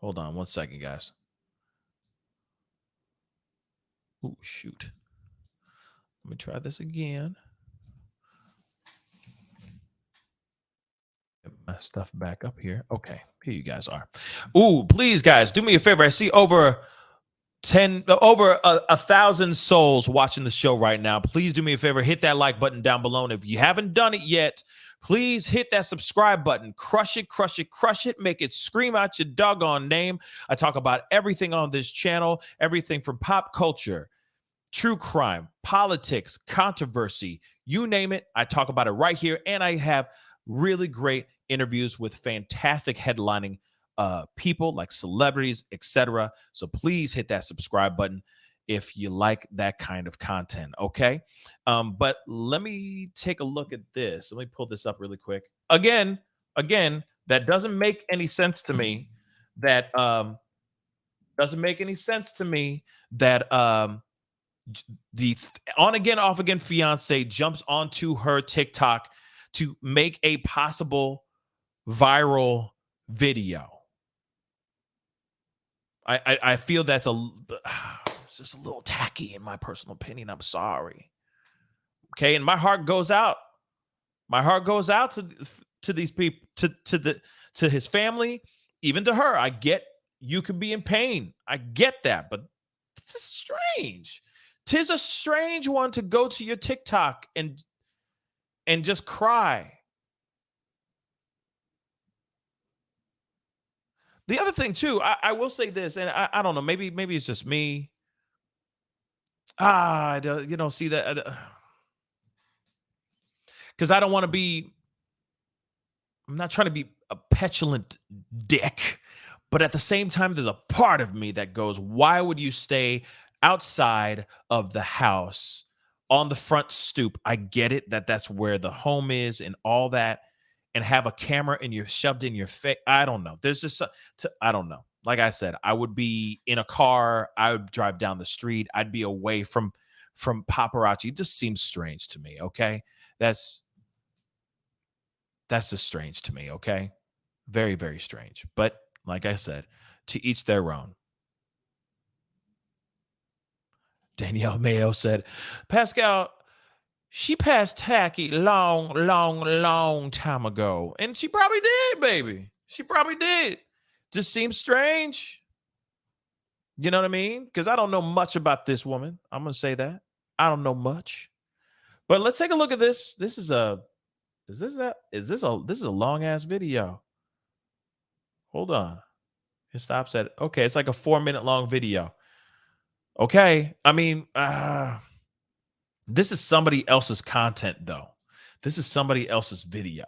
Hold on one second, guys. Oh, shoot. Let me try this again. Get my stuff back up here. Okay, here you guys are. Ooh, please, guys, do me a favor. I see over 1,000 souls watching the show right now. Please do me a favor. Hit that like button down below. And if you haven't done it yet, please hit that subscribe button. Crush it, crush it, crush it. Make it scream out your doggone name. I talk about everything on this channel, everything from pop culture, true crime, politics, controversy, you name it. I talk about it right here. And I have really great interviews with fantastic headlining people like celebrities, etc. So please hit that subscribe button if you like that kind of content. Okay. But let me take a look at this. Let me pull this up really quick. Again, that doesn't make any sense to me. That the on again, off again fiance jumps onto her TikTok to make a possible viral video. I feel that's it's just a little tacky in my personal opinion. I'm sorry. Okay, and my heart goes out. My heart goes out to these people, to his family, even to her. I get you could be in pain. I get that, but this is strange. 'Tis a strange one to go to your TikTok and just cry. The other thing too, I will say this, and I don't know, maybe it's just me. See that because I don't want to be. I'm not trying to be a petulant dick, but at the same time, there's a part of me that goes, "Why would you stay outside of the house on the front stoop?" I get it that's where the home is and all that. And have a camera and you're shoved in your face. I don't know. There's just, I don't know. Like I said, I would be in a car. I would drive down the street. I'd be away from paparazzi. It just seems strange to me. Okay. That's just strange to me. Okay. Very, very strange. But like I said, to each their own. Danielle Mayo said, Pascal, she passed tacky long time ago. And she probably did, baby. She probably did. Just seems strange. You know what I mean? Because I don't know much about this woman. I'm going to say that. I don't know much. But let's take a look at this. This is a long ass video. Hold on. It stops at, okay, it's like a 4-minute long video. Okay. I mean, this is somebody else's content, though. This is somebody else's video.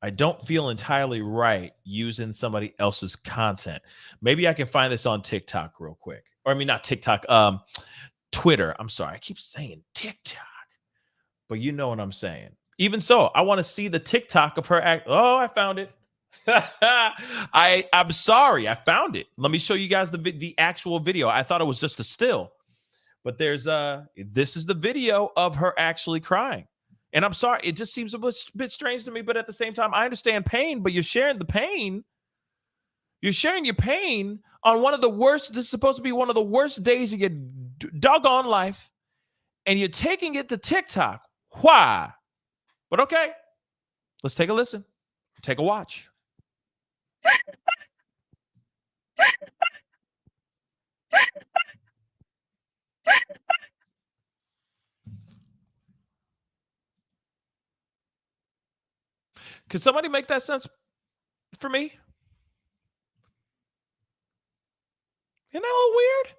I don't feel entirely right using somebody else's content. Maybe I can find this on TikTok real quick. Or I mean, not TikTok, Twitter. I'm sorry. I keep saying TikTok. But you know what I'm saying. Even so, I want to see the TikTok of her act. Oh, I found it. I'm sorry. I found it. Let me show you guys the actual video. I thought it was just a still. But this is the video of her actually crying. And I'm sorry, it just seems a bit strange to me, but at the same time, I understand pain, but you're sharing the pain. You're sharing your pain on one of the worst, this is supposed to be one of the worst days of your doggone life, and you're taking it to TikTok. Why? But okay, let's take a listen. Take a watch. Could somebody make that sense for me? Isn't that a little weird?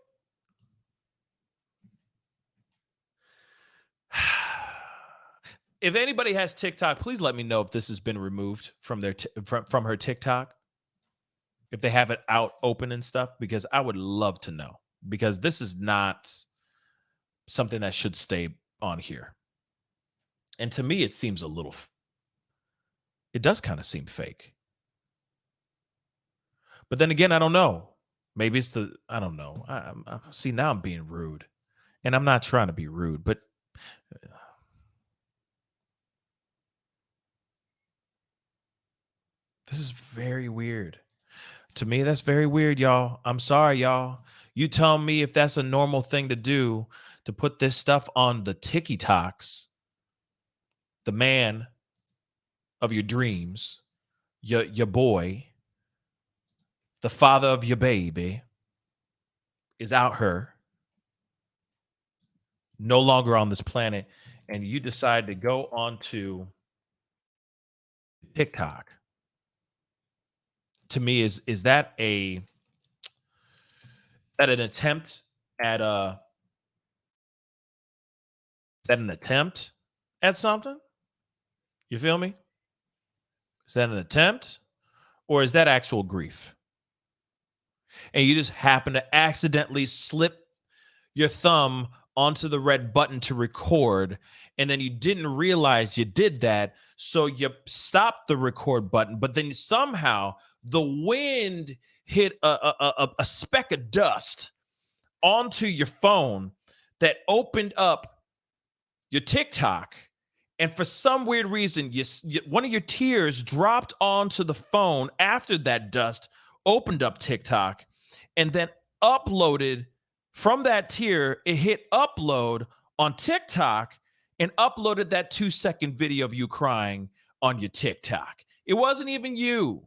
If anybody has TikTok, please let me know if this has been removed from their from her TikTok. If they have it out open and stuff, because I would love to know. Because this is not something that should stay on here. And to me, it seems it does kind of seem fake. But then again, I don't know. Maybe it's I don't know. See, now I'm being rude. And I'm not trying to be rude, but this is very weird. To me, that's very weird, y'all. I'm sorry, y'all. You tell me if that's a normal thing to do, to put this stuff on the TikToks, the man of your dreams, your boy, the father of your baby, is out here, no longer on this planet, and you decide to go onto TikTok. To me, is that an attempt at something? You feel me? Is that an attempt, or is that actual grief? And you just happen to accidentally slip your thumb onto the red button to record, and then you didn't realize you did that, so you stopped the record button, but then somehow the wind hit a speck of dust onto your phone that opened up your TikTok, And for some weird reason, one of your tears dropped onto the phone after that dust opened up TikTok and then uploaded from that tear. It hit upload on TikTok and uploaded that 2-second video of you crying on your TikTok. It wasn't even you.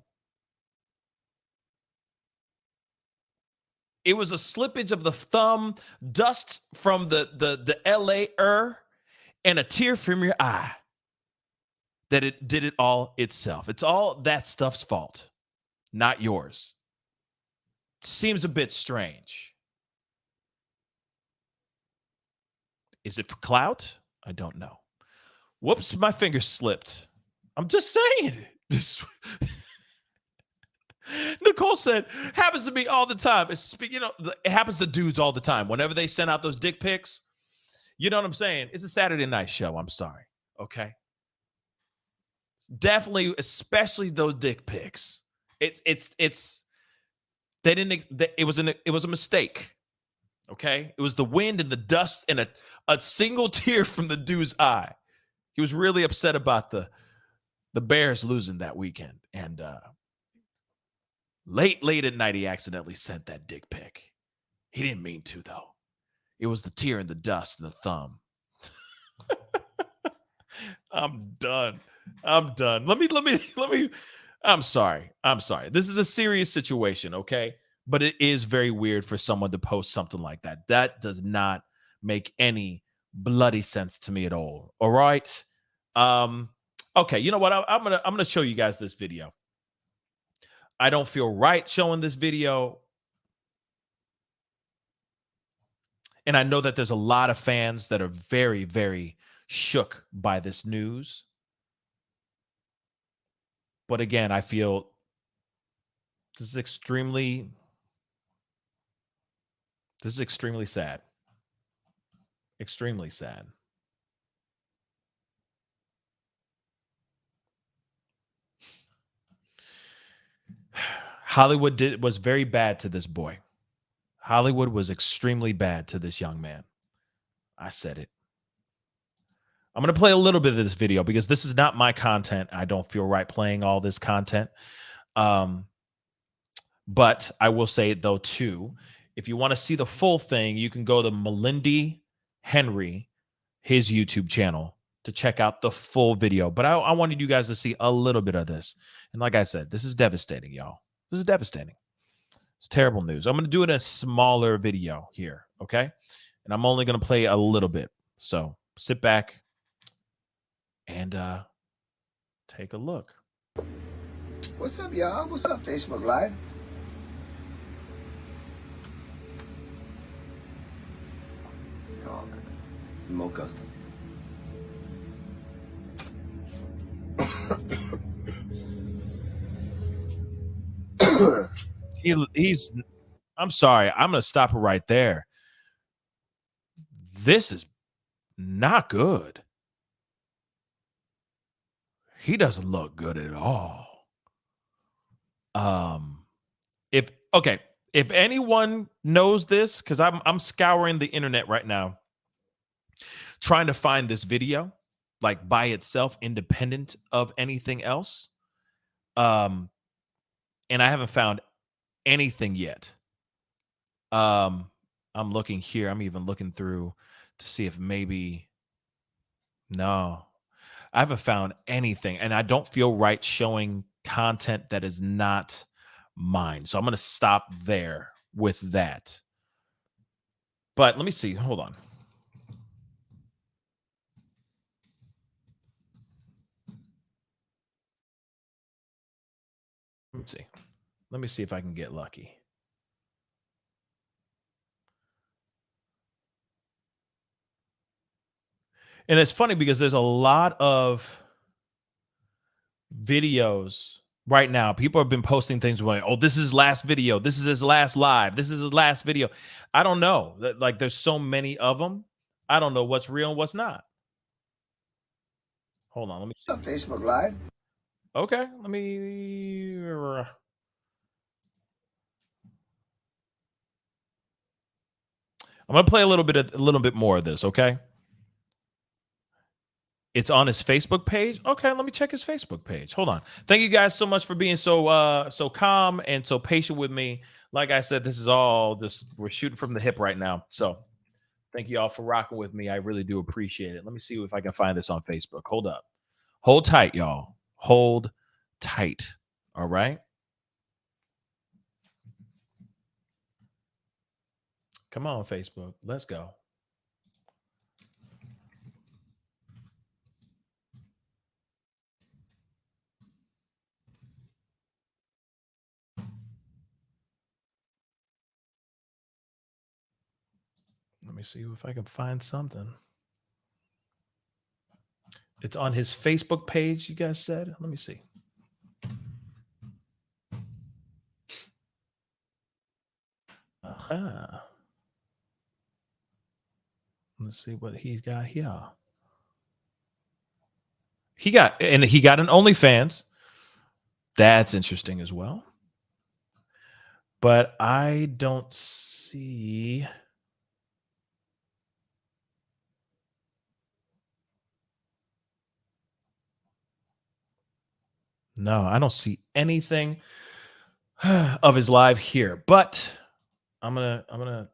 It was a slippage of the thumb, dust from the LA and a tear from your eye that it did it all itself. It's all that stuff's fault, not yours. Seems a bit strange. Is it for clout? I don't know. Whoops, my finger slipped. I'm just saying. Nicole said, happens to me all the time. It happens to dudes all the time. Whenever they send out those dick pics, you know what I'm saying? It's a Saturday night show. I'm sorry. Okay. Definitely, especially those dick pics. It was a mistake. Okay. It was the wind and the dust and a single tear from the dude's eye. He was really upset about the Bears losing that weekend. And late at night, he accidentally sent that dick pic. He didn't mean to, though. It was the tear and the dust and the thumb. I'm done. Let me. I'm sorry. This is a serious situation, okay? But it is very weird for someone to post something like that. That does not make any bloody sense to me at all. All right. Okay. You know what? I'm gonna show you guys this video. I don't feel right showing this video. And I know that there's a lot of fans that are very, very shook by this news. But again, I feel this is extremely sad. Extremely sad. Hollywood was very bad to this boy. Hollywood was extremely bad to this young man. I said it. I'm going to play a little bit of this video because this is not my content. I don't feel right playing all this content. But I will say, though, too, if you want to see the full thing, you can go to Melindy Henry, his YouTube channel, to check out the full video. But I wanted you guys to see a little bit of this. And like I said, this is devastating, y'all. This is devastating. It's terrible news. I'm going to do it in a smaller video here, okay? And I'm only going to play a little bit. So sit back and take a look. What's up, y'all? What's up, Facebook Live? Oh, mocha. He's I'm sorry. I'm going to stop it right there. This is not good. He doesn't look good at all. If anyone knows this, because I'm scouring the internet right now, trying to find this video, like by itself, independent of anything else. And I haven't found anything yet. I'm looking here. I'm even looking through to see if maybe. No, I haven't found anything, and I don't feel right showing content that is not mine. So I'm going to stop there with that. But let me see. Hold on. Let me see. Let me see if I can get lucky. And it's funny because there's a lot of videos right now. People have been posting things going, oh, this is his last video. This is his last live. This is his last video. I don't know. Like, there's so many of them. I don't know what's real and what's not. Hold on. Let me see. What's up, Facebook Live? Okay. Let me. I'm going to play a little bit more of this, okay? It's on his Facebook page. Okay, let me check his Facebook page. Hold on. Thank you guys so much for being so calm and so patient with me. Like I said, this is all this we're shooting from the hip right now. So thank you all for rocking with me. I really do appreciate it. Let me see if I can find this on Facebook. Hold up. Hold tight, y'all. Hold tight. All right. Come on, Facebook. Let's go. Let me see if I can find something. It's on his Facebook page, you guys said. Let me see. Let's see what he's got here. He got an OnlyFans. That's interesting as well. But I don't see. No, I don't see anything of his live here. But I'm gonna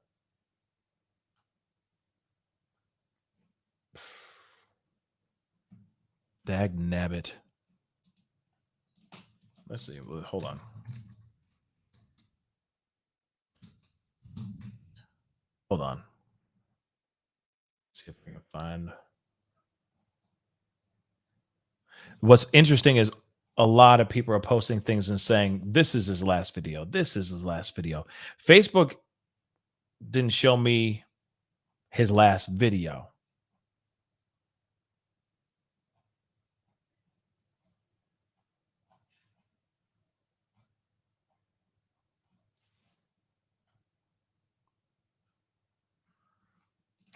dag nabbit. Let's see. Hold on. Hold on. Let's see if we can find. What's interesting is a lot of people are posting things and saying, this is his last video. This is his last video. Facebook didn't show me his last video.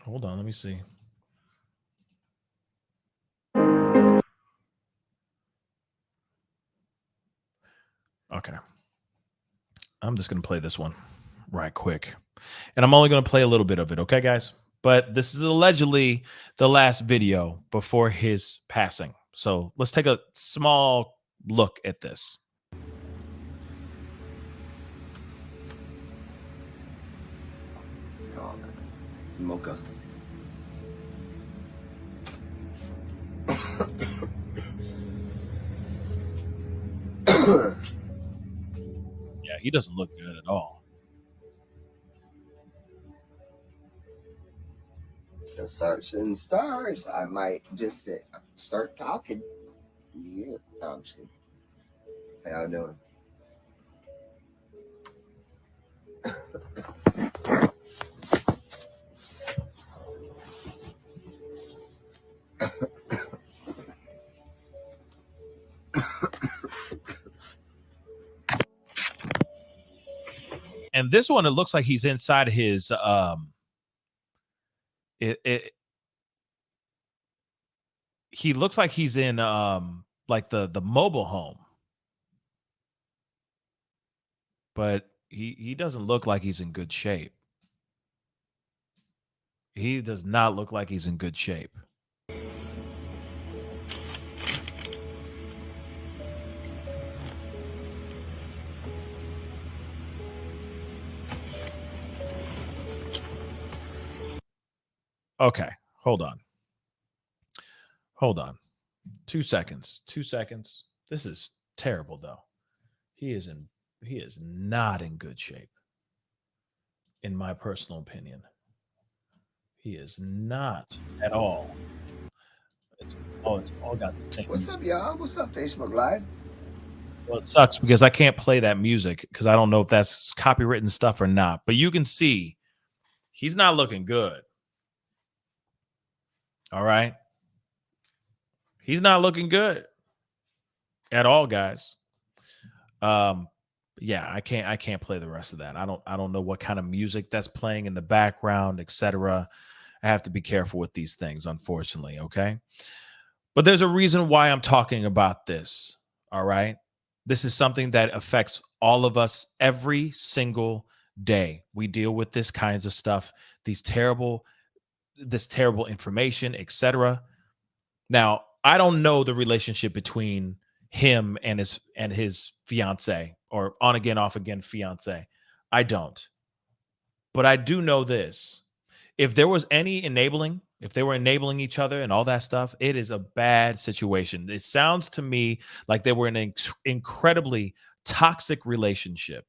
Hold on, let me see. Okay. I'm just going to play this one right quick. And I'm only going to play a little bit of it, okay, guys? But this is allegedly the last video before his passing. So let's take a small look at this. Mocha. Yeah, he doesn't look good at all. The stars and stars. I might just start talking. Yeah, no, I'm just kidding. How y'all doing? And this one, it looks like he's inside his he looks like he's in like the mobile home. But he doesn't look like he's in good shape. He does not look like he's in good shape. Okay, hold on. Hold on. 2 seconds. 2 seconds. This is terrible though. He is not in good shape. In my personal opinion. He is not at all. It's all got the same. What's up, y'all? What's up, Facebook Live? Well, it sucks because I can't play that music because I don't know if that's copywritten stuff or not. But you can see he's not looking good. All right. He's not looking good at all, guys. Yeah, I can't play the rest of that. I don't know what kind of music that's playing in the background, etc. I have to be careful with these things, unfortunately, okay? But there's a reason why I'm talking about this, all right? This is something that affects all of us every single day. We deal with this kinds of stuff, this terrible information, etc. Now, I don't know the relationship between him and his fiance, or on again, off again fiance. I don't. But I do know this. If there was any enabling, if they were enabling each other and all that stuff, it is a bad situation. It sounds to me like they were in an incredibly toxic relationship.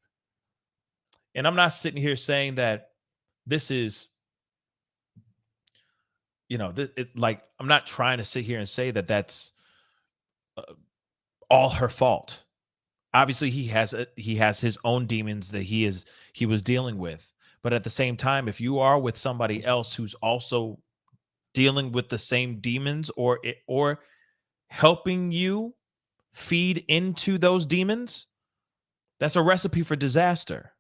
And I'm not sitting here saying that this is, it's like, I'm not trying to sit here and say that that's all her fault. Obviously, he has his own demons that he was dealing with. But at the same time, if you are with somebody else who's also dealing with the same demons, or helping you feed into those demons, that's a recipe for disaster.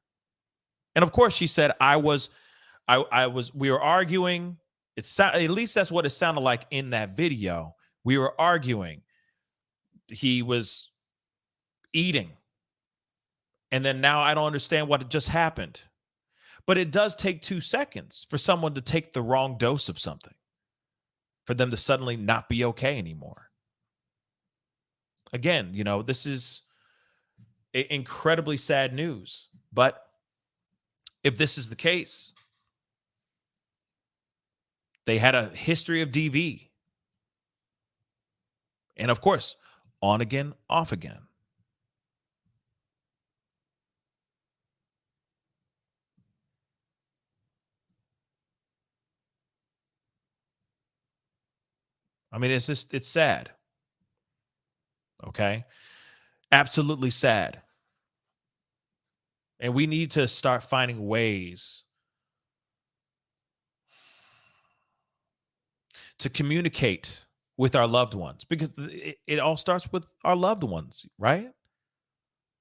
And of course, she said, we were arguing. At least that's what it sounded like in that video. We were arguing. He was eating. And then now I don't understand what just happened. But it does take 2 seconds for someone to take the wrong dose of something, for them to suddenly not be okay anymore. Again, this is incredibly sad news. But if this is the case, they had a history of DV. And of course, on again, off again. I mean, it's sad. Okay? Absolutely sad. And we need to start finding ways to communicate with our loved ones, because it all starts with our loved ones, right?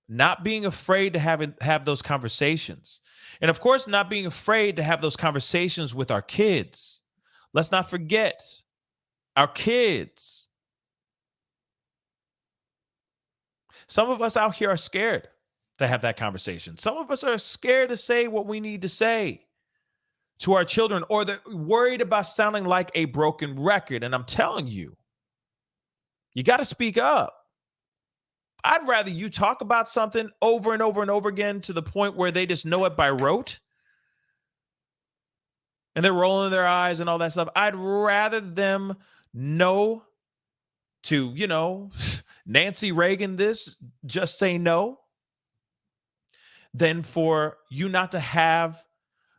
Not being afraid to have those conversations. And of course, not being afraid to have those conversations with our kids. Let's not forget our kids. Some of us out here are scared to have that conversation. Some of us are scared to say what we need to say to our children, or they're worried about sounding like a broken record. And I'm telling you, you got to speak up. I'd rather you talk about something over and over and over again to the point where they just know it by rote and they're rolling their eyes and all that stuff. I'd rather them know to, Nancy Reagan this, just say no, than for you not to have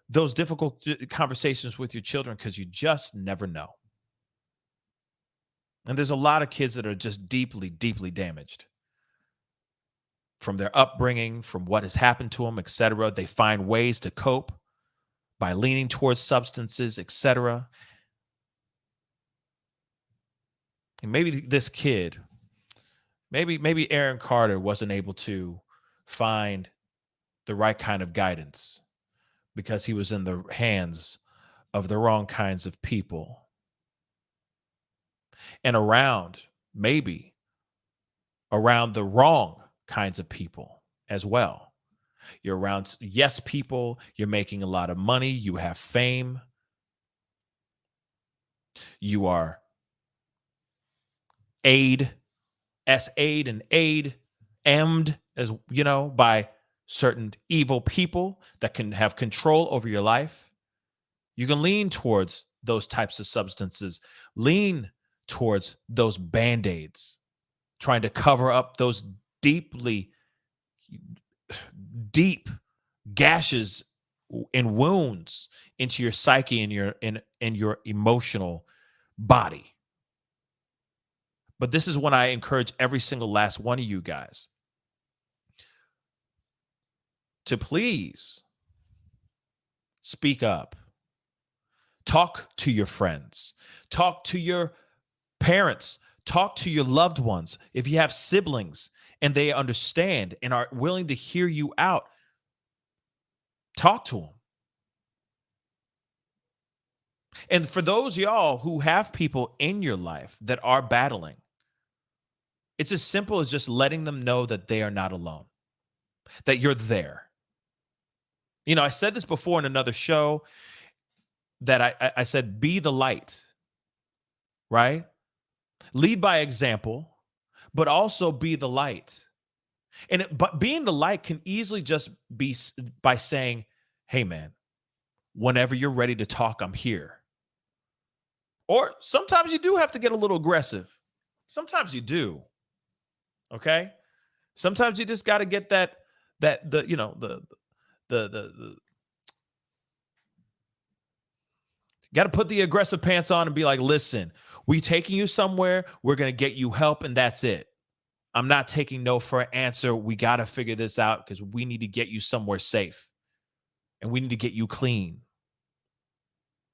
those difficult conversations with your children, because you just never know. And there's a lot of kids that are just deeply, deeply damaged from their upbringing, from what has happened to them, etc. They find ways to cope by leaning towards substances, etc. And maybe this kid, maybe Aaron Carter wasn't able to find the right kind of guidance because he was in the hands of the wrong kinds of people. And maybe around the wrong kinds of people as well. You're around yes people, you're making a lot of money, you have fame, you are aid and aimed, as by certain evil people that can have control over your life. You can lean towards those types of substances, lean towards those band-aids, trying to cover up those deep gashes and wounds into your psyche and your emotional body. But this is when I encourage every single last one of you guys to please speak up. Talk to your friends. Talk to your parents. Talk to your loved ones. If you have siblings and they understand and are willing to hear you out, talk to them. And for those y'all who have people in your life that are battling, it's as simple as just letting them know that they are not alone, that you're there. I said this before in another show, that I said, be the light, right? Lead by example, but also be the light. But being the light can easily just be by saying, hey, man, whenever you're ready to talk, I'm here. Or sometimes you do have to get a little aggressive. Sometimes you do. Okay? Sometimes you just got to get the got to put the aggressive pants on and be like, listen, we taking you somewhere. We're going to get you help, and that's it. I'm not taking no for an answer. We got to figure this out because we need to get you somewhere safe, and we need to get you clean.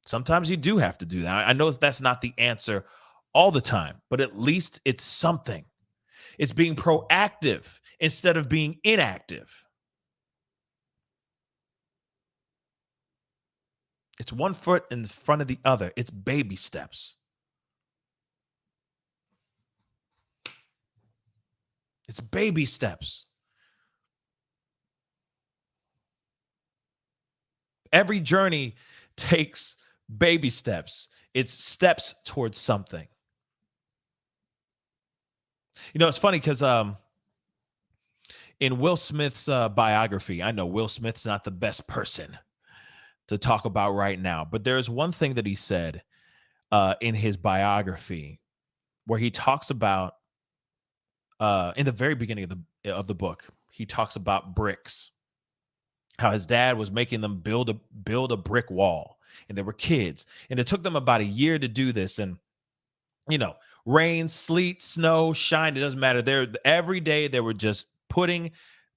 Sometimes you do have to do that. I know that's not the answer all the time, but at least it's something. It's being proactive instead of being inactive. It's one foot in front of the other. It's baby steps. It's baby steps. Every journey takes baby steps. It's steps towards something. You know, it's funny because in Will Smith's biography, I know Will Smith's not the best person to talk about right now, but there's one thing that he said in his biography where he talks about in the very beginning of the book, he talks about bricks. How his dad was making them build a brick wall, and they were kids, and it took them about a year to do this. And rain, sleet, snow, shine, it doesn't matter. Every day they were just putting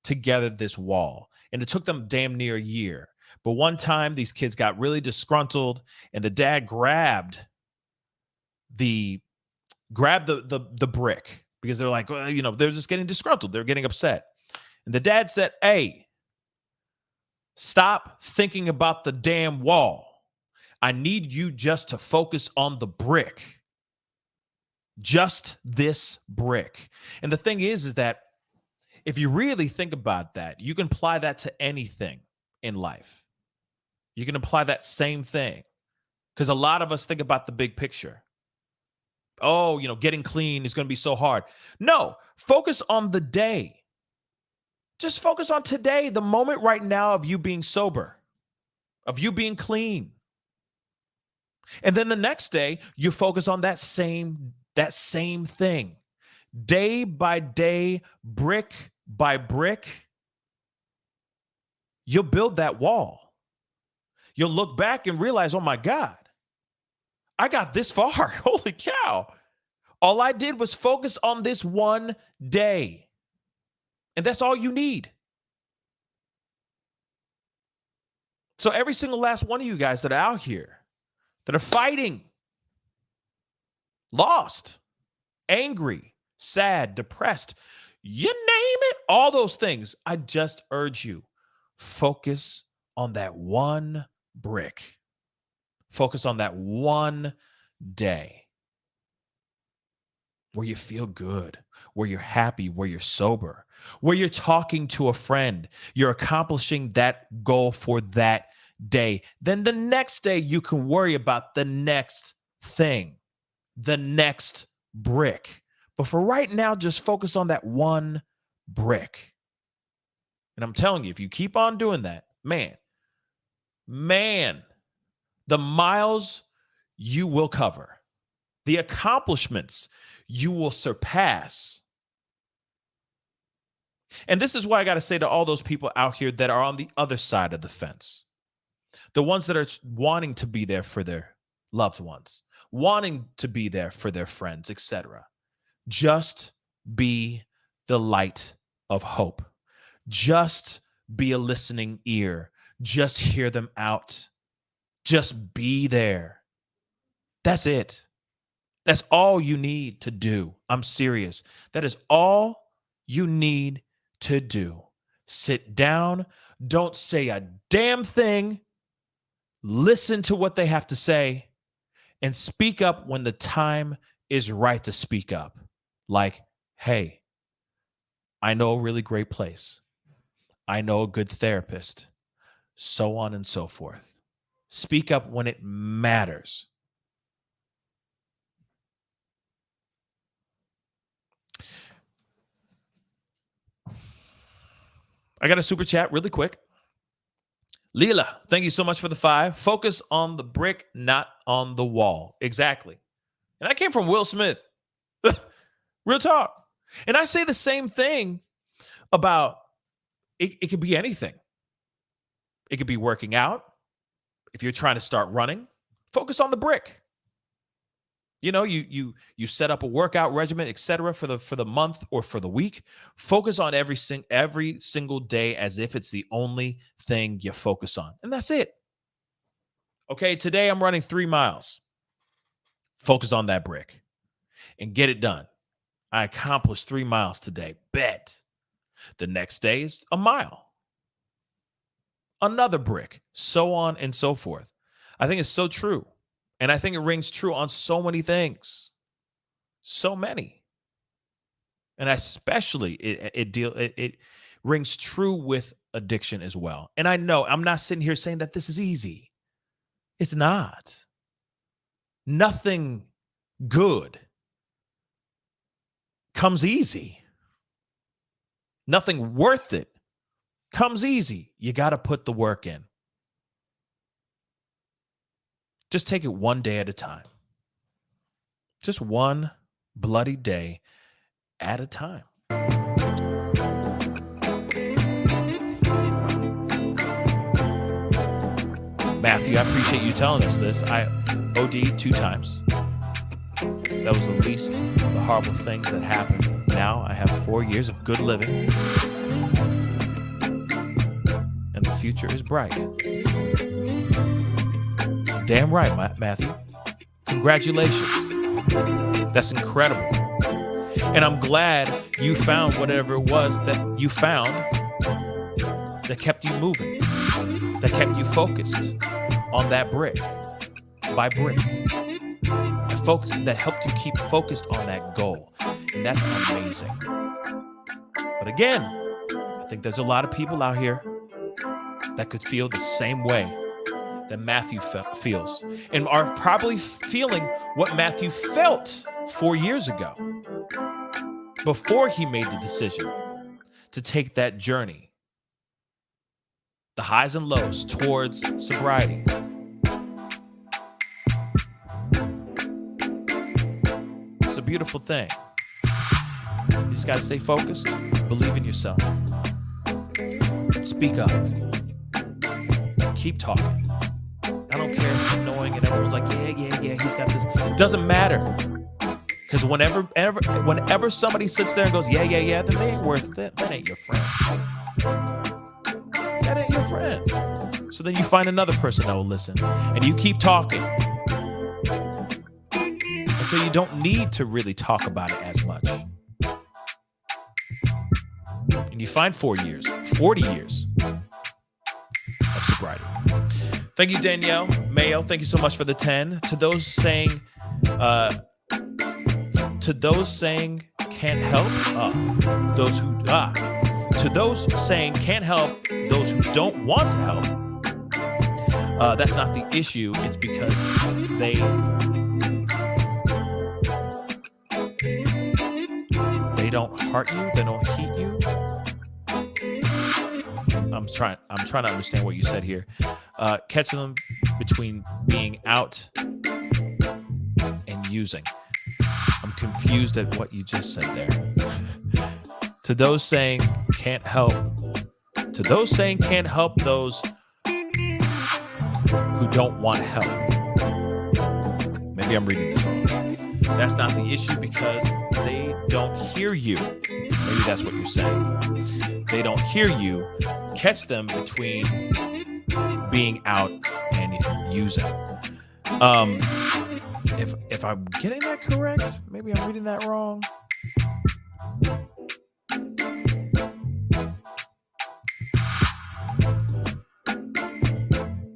together this wall, and it took them damn near a year. But one time these kids got really disgruntled, and the dad grabbed the brick because they're like, well, they're just getting disgruntled. They're getting upset. And the dad said, hey, stop thinking about the damn wall. I need you just to focus on the brick. Just this brick. And the thing is that if you really think about that, you can apply that to anything in life. You can apply that same thing. Because a lot of us think about the big picture. Oh, getting clean is going to be so hard. No, focus on the day. Just focus on today, the moment right now of you being sober, of you being clean. And then the next day, you focus on that same thing. Day by day, brick by brick, you'll build that wall. You'll look back and realize, oh my God, I got this far. Holy cow. All I did was focus on this one day. And that's all you need. So every single last one of you guys that are out here, that are fighting, lost, angry, sad, depressed, you name it, all those things, I just urge you, focus on that one brick. Focus on that one day where you feel good, where you're happy, where you're sober, where you're talking to a friend, you're accomplishing that goal for that day. Then the next day you can worry about the next thing, the next brick. But for right now, just focus on that one brick. And I'm telling you, if you keep on doing that, man, the miles you will cover, the accomplishments you will surpass. And this is why I got to say to all those people out here that are on the other side of the fence, the ones that are wanting to be there for their loved ones, wanting to be there for their friends, etc. Just be the light of hope. Just be a listening ear. Just hear them out. Just be there. That's it. That's all you need to do. I'm serious. That is all you need to do. Sit down. Don't say a damn thing. Listen to what they have to say and speak up when the time is right to speak up. Like, hey, I know a really great place. I know a good therapist, so on and so forth. Speak up when it matters. I got a super chat really quick. Leela, thank you so much for the 5. Focus on the brick, not on the wall. Exactly. And that came from Will Smith. Real talk. And I say the same thing about it could be anything. It could be working out. If you're trying to start running, focus on the brick. You know, you set up a workout regimen, etc. for the month or for the week. Focus on every single day as if it's the only thing you focus on. And that's it. Okay, today I'm running 3 miles. Focus on that brick and get it done. I accomplished 3 miles today. Bet. The next day is a mile. Another brick, so on and so forth. I think it's so true. And I think it rings true on so many things. So many. And especially it rings true with addiction as well. And I know I'm not sitting here saying that this is easy. It's not. Nothing good comes easy. Nothing worth it comes easy. You got to put the work in. Just take it one day at a time. Just one bloody day at a time. Matthew, I appreciate you telling us this. I OD'd 2 times. That was the least of the horrible things that happened. Now I have 4 years of good living. And the future is bright. Damn right, Matthew. Congratulations. That's incredible. And I'm glad you found whatever it was that you found that kept you moving, that kept you focused on that brick by brick. That helped you keep focused on that goal. And that's amazing. But again, I think there's a lot of people out here that could feel the same way that Matthew feels and are probably feeling what Matthew felt 4 years ago before he made the decision to take that journey, the highs and lows towards sobriety. It's a beautiful thing. You just got to stay focused, believe in yourself, speak up, keep talking. I don't care if it's annoying and everyone's like, yeah, he's got this. It doesn't matter. Because whenever somebody sits there and goes, yeah, then they ain't worth it. That ain't your friend. That ain't your friend. So then you find another person that will listen. And you keep talking. Until you don't need to really talk about it as much. And you find 4 years, 40 years of sobriety. Thank you, Danielle Mayo. Thank you so much for the 10. To those saying can't help, to those saying can't help those who don't want to help. That's not the issue. It's because they don't hurt you. They don't heat you. I'm trying to understand what you said here. Catching them between being out and using. I'm confused at what you just said there. To those saying can't help those who don't want help. Maybe I'm reading this wrong. That's not the issue because they don't hear you. Maybe that's what you're saying. They don't hear you. Catch them between being out and using. If I'm getting that correct, maybe I'm reading that wrong.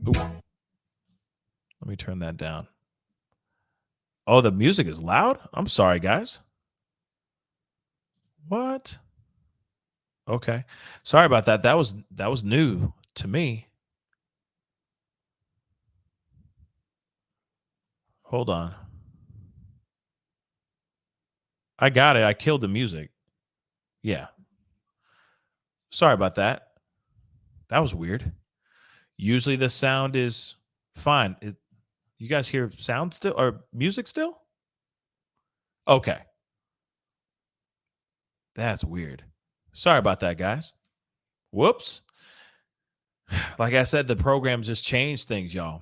Ooh. Let me turn that down. Oh, the music is loud? I'm sorry, guys. What? Okay. Sorry about that. That was new to me. Hold on. I got it. I killed the music. Yeah. Sorry about that. That was weird. Usually the sound is fine. You guys hear sound still or music still? Okay. That's weird. Sorry about that, guys. Whoops. Like I said, the program just changed things, y'all.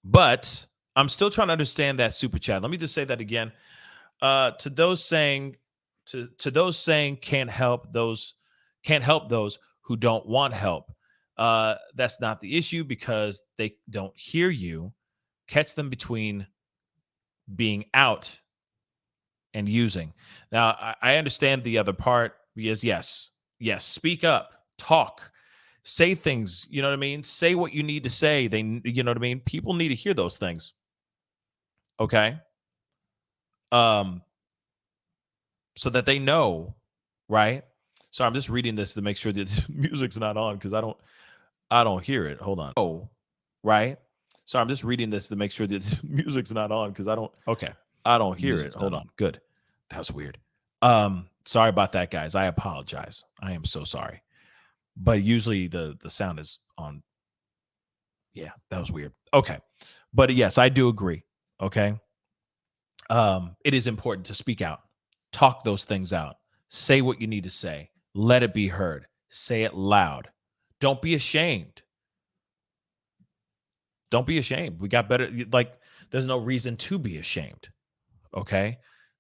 But I'm still trying to understand that super chat. Let me just say that again. To those saying to those saying can't help those who don't want help. That's not the issue because they don't hear you. Catch them between being out and using. Now, I understand the other part because yes, speak up, talk, say things. You know what I mean? Say what you need to say. You know what I mean? People need to hear those things. Okay. Um, so that they know, right? So I'm just reading this to make sure that music's not on because I don't hear it. Hold on. Oh, right. So I'm just reading this to make sure that music's not on because I don't hear it. Hold on. Good. That was weird. Sorry about that, guys. I apologize. I am so sorry. But usually the sound is on. Yeah, that was weird. Okay. But yes, I do agree. Okay. It is important to speak out, talk those things out, say what you need to say, let it be heard, say it loud. Don't be ashamed. Don't be ashamed. We got better. Like, there's no reason to be ashamed. Okay.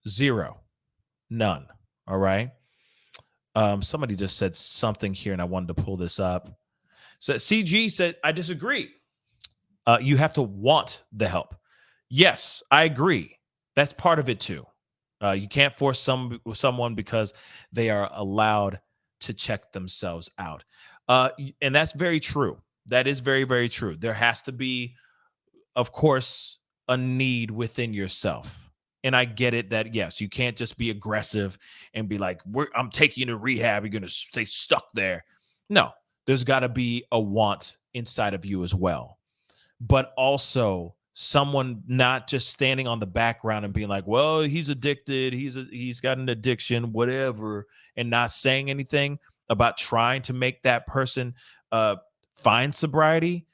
0, none. All right. Somebody just said something here and I wanted to pull this up. So CG said, I disagree. You have to want the help. Yes, I agree. That's part of it too. You can't force someone because they are allowed to check themselves out. And that's very true. That is very, very true. There has to be, of course, a need within yourself. And I get it that, yes, you can't just be aggressive and be like, I'm taking you to rehab. You're going to stay stuck there. No, there's got to be a want inside of you as well. But also someone not just standing on the background and being like, well, he's addicted. He's got an addiction, whatever, and not saying anything about trying to make that person find sobriety.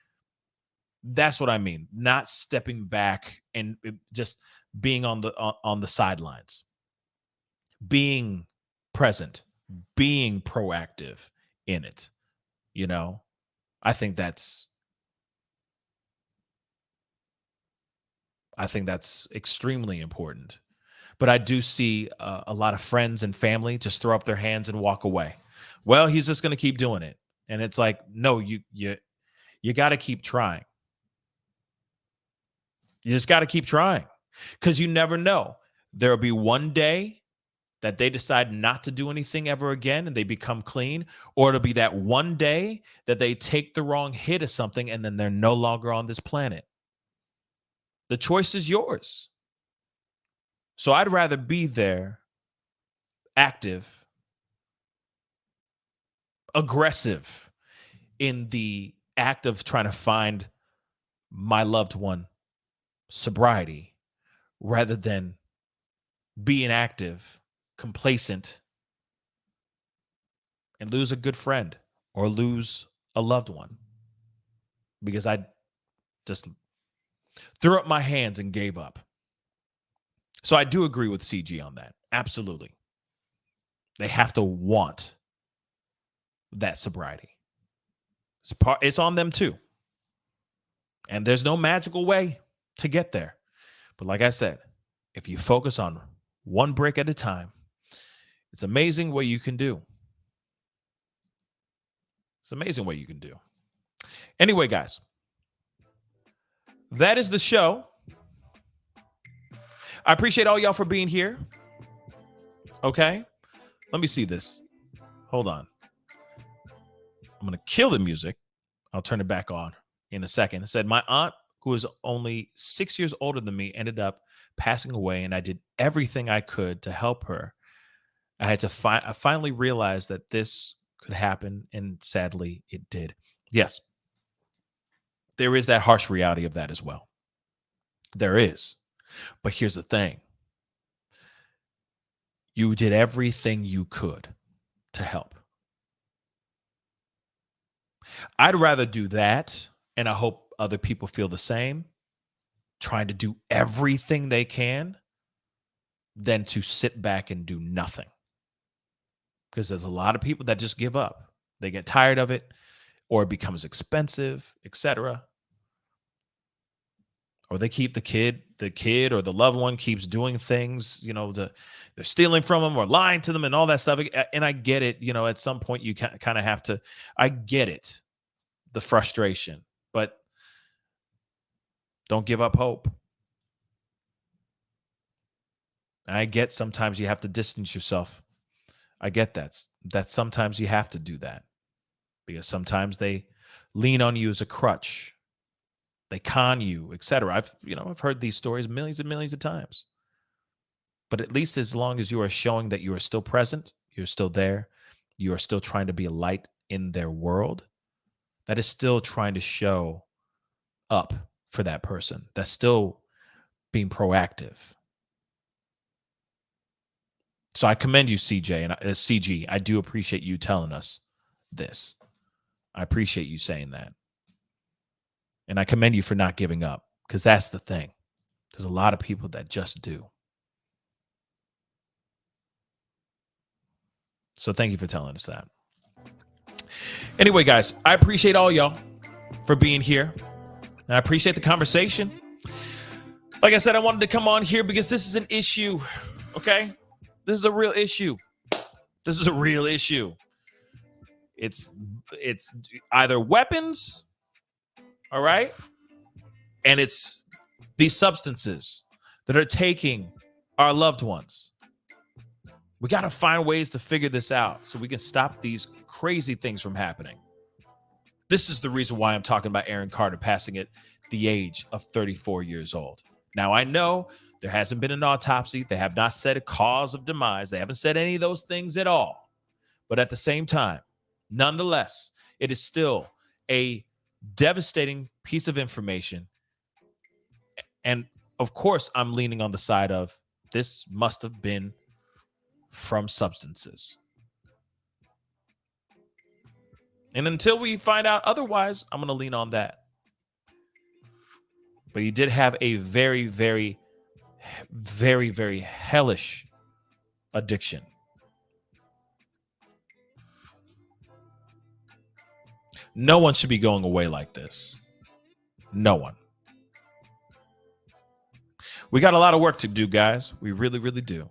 That's what I mean. Not stepping back and just being on the sidelines, being present, being proactive in it. You know, I think that's extremely important. But I do see a lot of friends and family just throw up their hands and walk away. Well, he's just going to keep doing it. And it's like, no, you got to keep trying. You just got to keep trying because you never know. There'll be one day that they decide not to do anything ever again and they become clean, or it'll be that one day that they take the wrong hit of something and then they're no longer on this planet. The choice is yours. So I'd rather be there, active, aggressive in the act of trying to find my loved one sobriety rather than be inactive, complacent, and lose a good friend or lose a loved one because I just threw up my hands and gave up. So I do agree with CG on that. Absolutely. They have to want that sobriety. It's on them too. And there's no magical way to get there. But like I said, if you focus on one brick at a time, it's amazing what you can do. It's amazing what you can do. Anyway, guys, that is the show. I appreciate all y'all for being here. Okay. Let me see this. Hold on. I'm going to kill the music. I'll turn it back on in a second. It said, my aunt, who is only 6 years older than me, ended up passing away, and I did everything I could to help her. I finally realized that this could happen, and sadly, it did. Yes, there is that harsh reality of that as well. There is. But here's the thing. You did everything you could to help. I'd rather do that, and I hope other people feel the same, trying to do everything they can, than to sit back and do nothing. Because there's a lot of people that just give up. They get tired of it, or it becomes expensive, etc. Or they keep the kid or the loved one keeps doing things, they're stealing from them or lying to them and all that stuff. And I get it, at some point you kind of have to, I get it, the frustration, but don't give up hope. I get sometimes you have to distance yourself. I get that sometimes you have to do that because sometimes they lean on you as a crutch. They con you, etc. I've heard these stories millions and millions of times. But at least as long as you are showing that you are still present, you're still there, you are still trying to be a light in their world, that is still trying to show up for that person. That's still being proactive. So I commend you, CJ, and CG. I do appreciate you telling us this. I appreciate you saying that. And I commend you for not giving up, because that's the thing. There's a lot of people that just do. So thank you for telling us that. Anyway, guys, I appreciate all y'all for being here. And I appreciate the conversation. Like I said, I wanted to come on here because this is an issue, okay? This is a real issue. This is a real issue. It's either weapons, all right? And it's these substances that are taking our loved ones. We got to find ways to figure this out so we can stop these crazy things from happening. This is the reason why I'm talking about Aaron Carter passing at the age of 34 years old. Now, I know there hasn't been an autopsy. They have not said a cause of demise. They haven't said any of those things at all. But at the same time, nonetheless, it is still a devastating piece of information. And of course, I'm leaning on the side of this must have been from substances. And until we find out otherwise, I'm going to lean on that. But he did have a very, very, very, very hellish addiction. No one should be going away like this. No one. We got a lot of work to do, guys. We really, really do.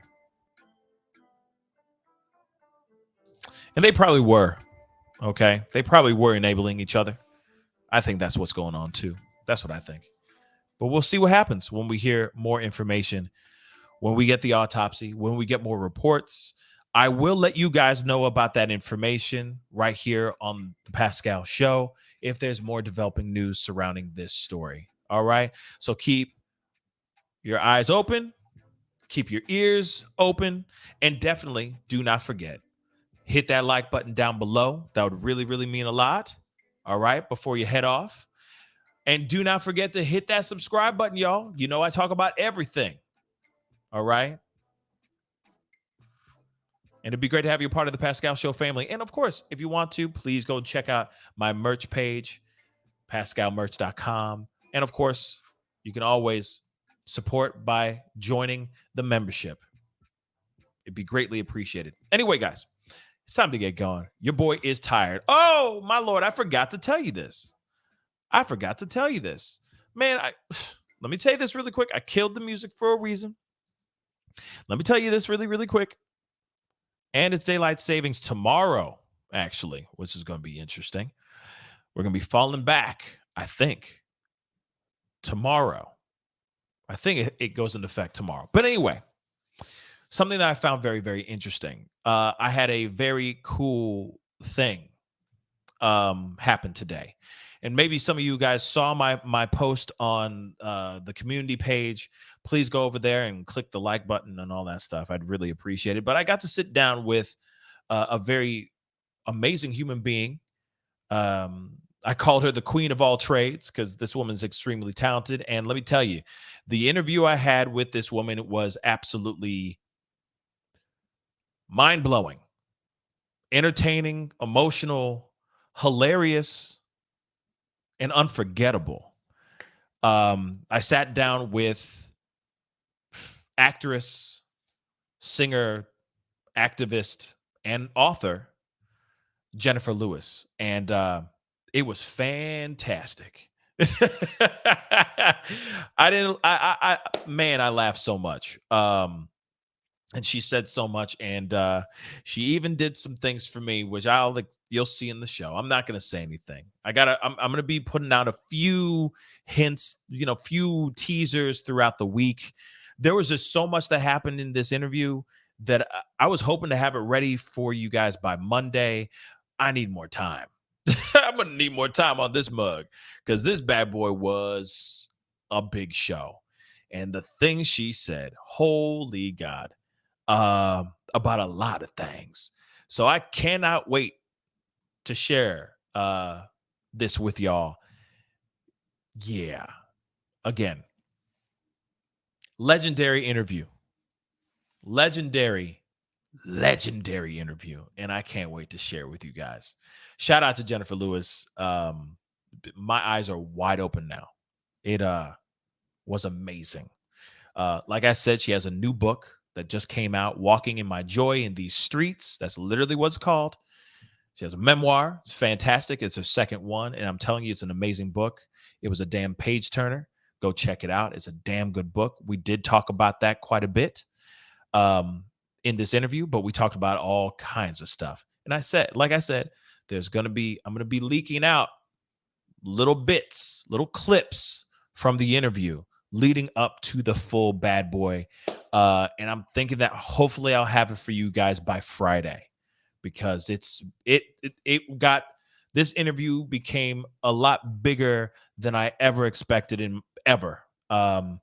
And they probably were. Okay? They probably were enabling each other. I think that's what's going on, too. That's what I think. But we'll see what happens when we hear more information, when we get the autopsy, when we get more reports. I will let you guys know about that information right here on the Pascal Show if there's more developing news surrounding this story. All right? So keep your eyes open, keep your ears open, and definitely do not forget, hit that like button down below. That would really, really mean a lot. All right? Before you head off. And do not forget to hit that subscribe button, y'all. You know I talk about everything. All right? And it'd be great to have you a part of the Pascal Show family. And of course, if you want to, please go check out my merch page, pascalmerch.com. And of course, you can always support by joining the membership. It'd be greatly appreciated. Anyway, guys, it's time to get going. Your boy is tired. Oh, my Lord, I forgot to tell you this. Man, let me tell you this really quick. I killed the music for a reason. Let me tell you this really, really quick. And it's daylight savings tomorrow, actually, which is going to be interesting. We're going to be falling back, I think, tomorrow. I think it goes into effect tomorrow. But anyway, something that I found very, very interesting. I had a very cool thing happen today. And maybe some of you guys saw my post on the community page. Please go over there and click the like button and all that stuff. I'd really appreciate it. But I got to sit down with a very amazing human being. I called her the queen of all trades because this woman's extremely talented. And let me tell you, the interview I had with this woman was absolutely mind-blowing, entertaining, emotional, hilarious, and unforgettable. I sat down with actress, singer, activist, and author Jennifer Lewis, and it was fantastic. Man, I laughed so much. And she said so much, and she even did some things for me, which you'll see in the show. I'm not going to say anything. I'm going to be putting out a few hints, few teasers throughout the week. There was just so much that happened in this interview that I was hoping to have it ready for you guys by Monday. I need more time. I'm going to need more time on this mug because this bad boy was a big show. And the things she said, holy God, about a lot of things. So I cannot wait to share this with y'all. Yeah. Again, legendary interview. Legendary interview. And I can't wait to share with you guys. Shout out to Jennifer Lewis. My eyes are wide open now. It was amazing. Like I said, she has a new book that just came out, Walking in My Joy in These Streets. That's literally what it's called. She has a memoir. It's fantastic. It's her second one. And I'm telling you, it's an amazing book. It was a damn page turner. Go check it out. It's a damn good book. We did talk about that quite a bit in this interview, but we talked about all kinds of stuff. And like I said, I'm going to be leaking out little bits, little clips from the interview leading up to the full bad boy. And I'm thinking that hopefully I'll have it for you guys by Friday, because this interview became a lot bigger than I ever expected ever. And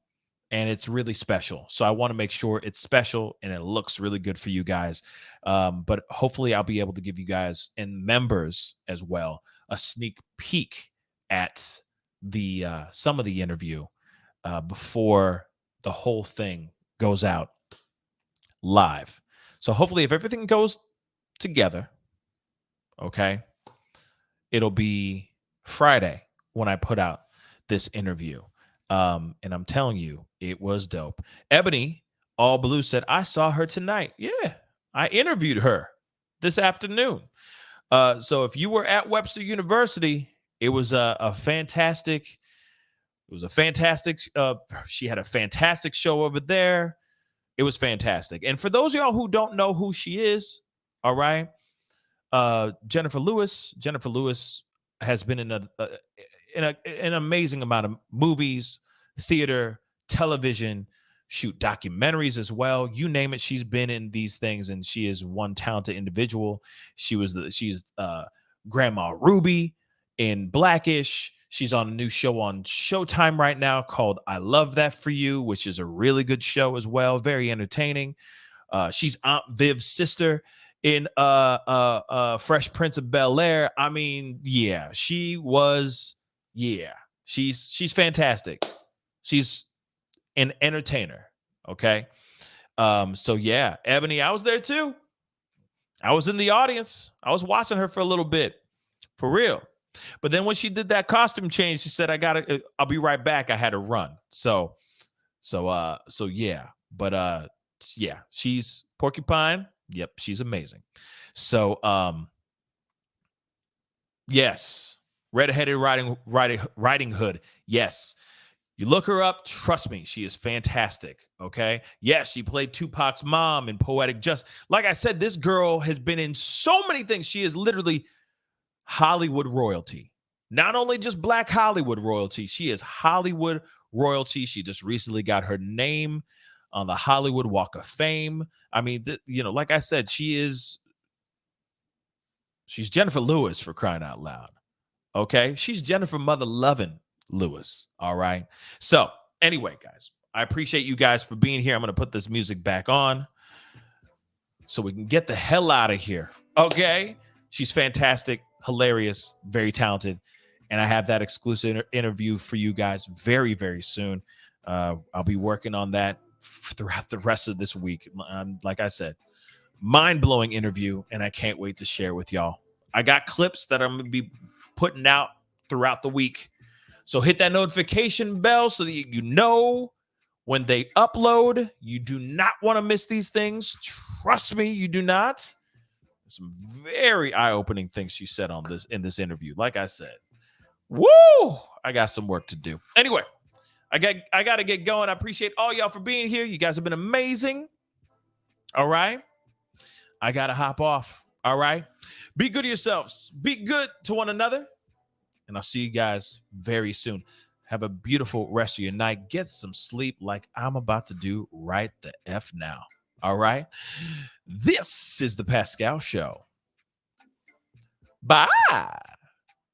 it's really special. So I want to make sure it's special and it looks really good for you guys. But hopefully I'll be able to give you guys and members as well a sneak peek at the some of the interview before the whole thing goes out live. So hopefully if everything goes together, okay, it'll be Friday when I put out this interview. And I'm telling you, it was dope. Ebony All Blue said, I saw her tonight. Yeah, I interviewed her this afternoon. So if you were at Webster University, it was a fantastic. It was a fantastic. She had a fantastic show over there. It was fantastic. And for those of y'all who don't know who she is, all right, Jennifer Lewis has been in an amazing amount of movies, theater, television, shoot documentaries as well. You name it, she's been in these things, and she is one talented individual. She's Grandma Ruby in Blackish. She's on a new show on Showtime right now called I Love That For You, which is a really good show as well. Very entertaining. She's Aunt Viv's sister in Fresh Prince of Bel-Air. I mean, yeah, she's fantastic. She's an entertainer. Okay. So yeah, Ebony, I was there too. I was in the audience. I was watching her for a little bit, for real. But then when she did that costume change, she said, I'll be right back. I had to run. So yeah. But yeah, she's Porcupine. Yep, she's amazing. So yes, Red-Headed Riding Hood. Yes. You look her up, trust me, she is fantastic. Okay. Yes, she played Tupac's mom in Poetic Justice. Like I said, this girl has been in so many things. She is literally Hollywood royalty. Not only just Black Hollywood royalty, she is Hollywood royalty. She just recently got her name on the Hollywood Walk of Fame. I mean, like I said, she's Jennifer Lewis, for crying out loud. Okay. She's Jennifer Mother Lovin' Lewis. All right. So anyway, guys, I appreciate you guys for being here. I'm going to put this music back on so we can get the hell out of here. Okay. She's fantastic, hilarious, very talented. And I have that exclusive interview for you guys very, very soon. I'll be working on that throughout the rest of this week. Like I said, mind-blowing interview, and I can't wait to share with y'all I got clips that I'm going to be putting out throughout the week. So hit that notification bell so that you know when they upload. You do not want to miss these things. Trust me, you do not. Some very eye-opening things she said in this interview. Like I said, woo! I got some work to do. Anyway, I got to get going. I appreciate all y'all for being here. You guys have been amazing. All right. I got to hop off. All right. Be good to yourselves. Be good to one another. And I'll see you guys very soon. Have a beautiful rest of your night. Get some sleep like I'm about to do right the F now. All right. This is the Pascal Show. Bye.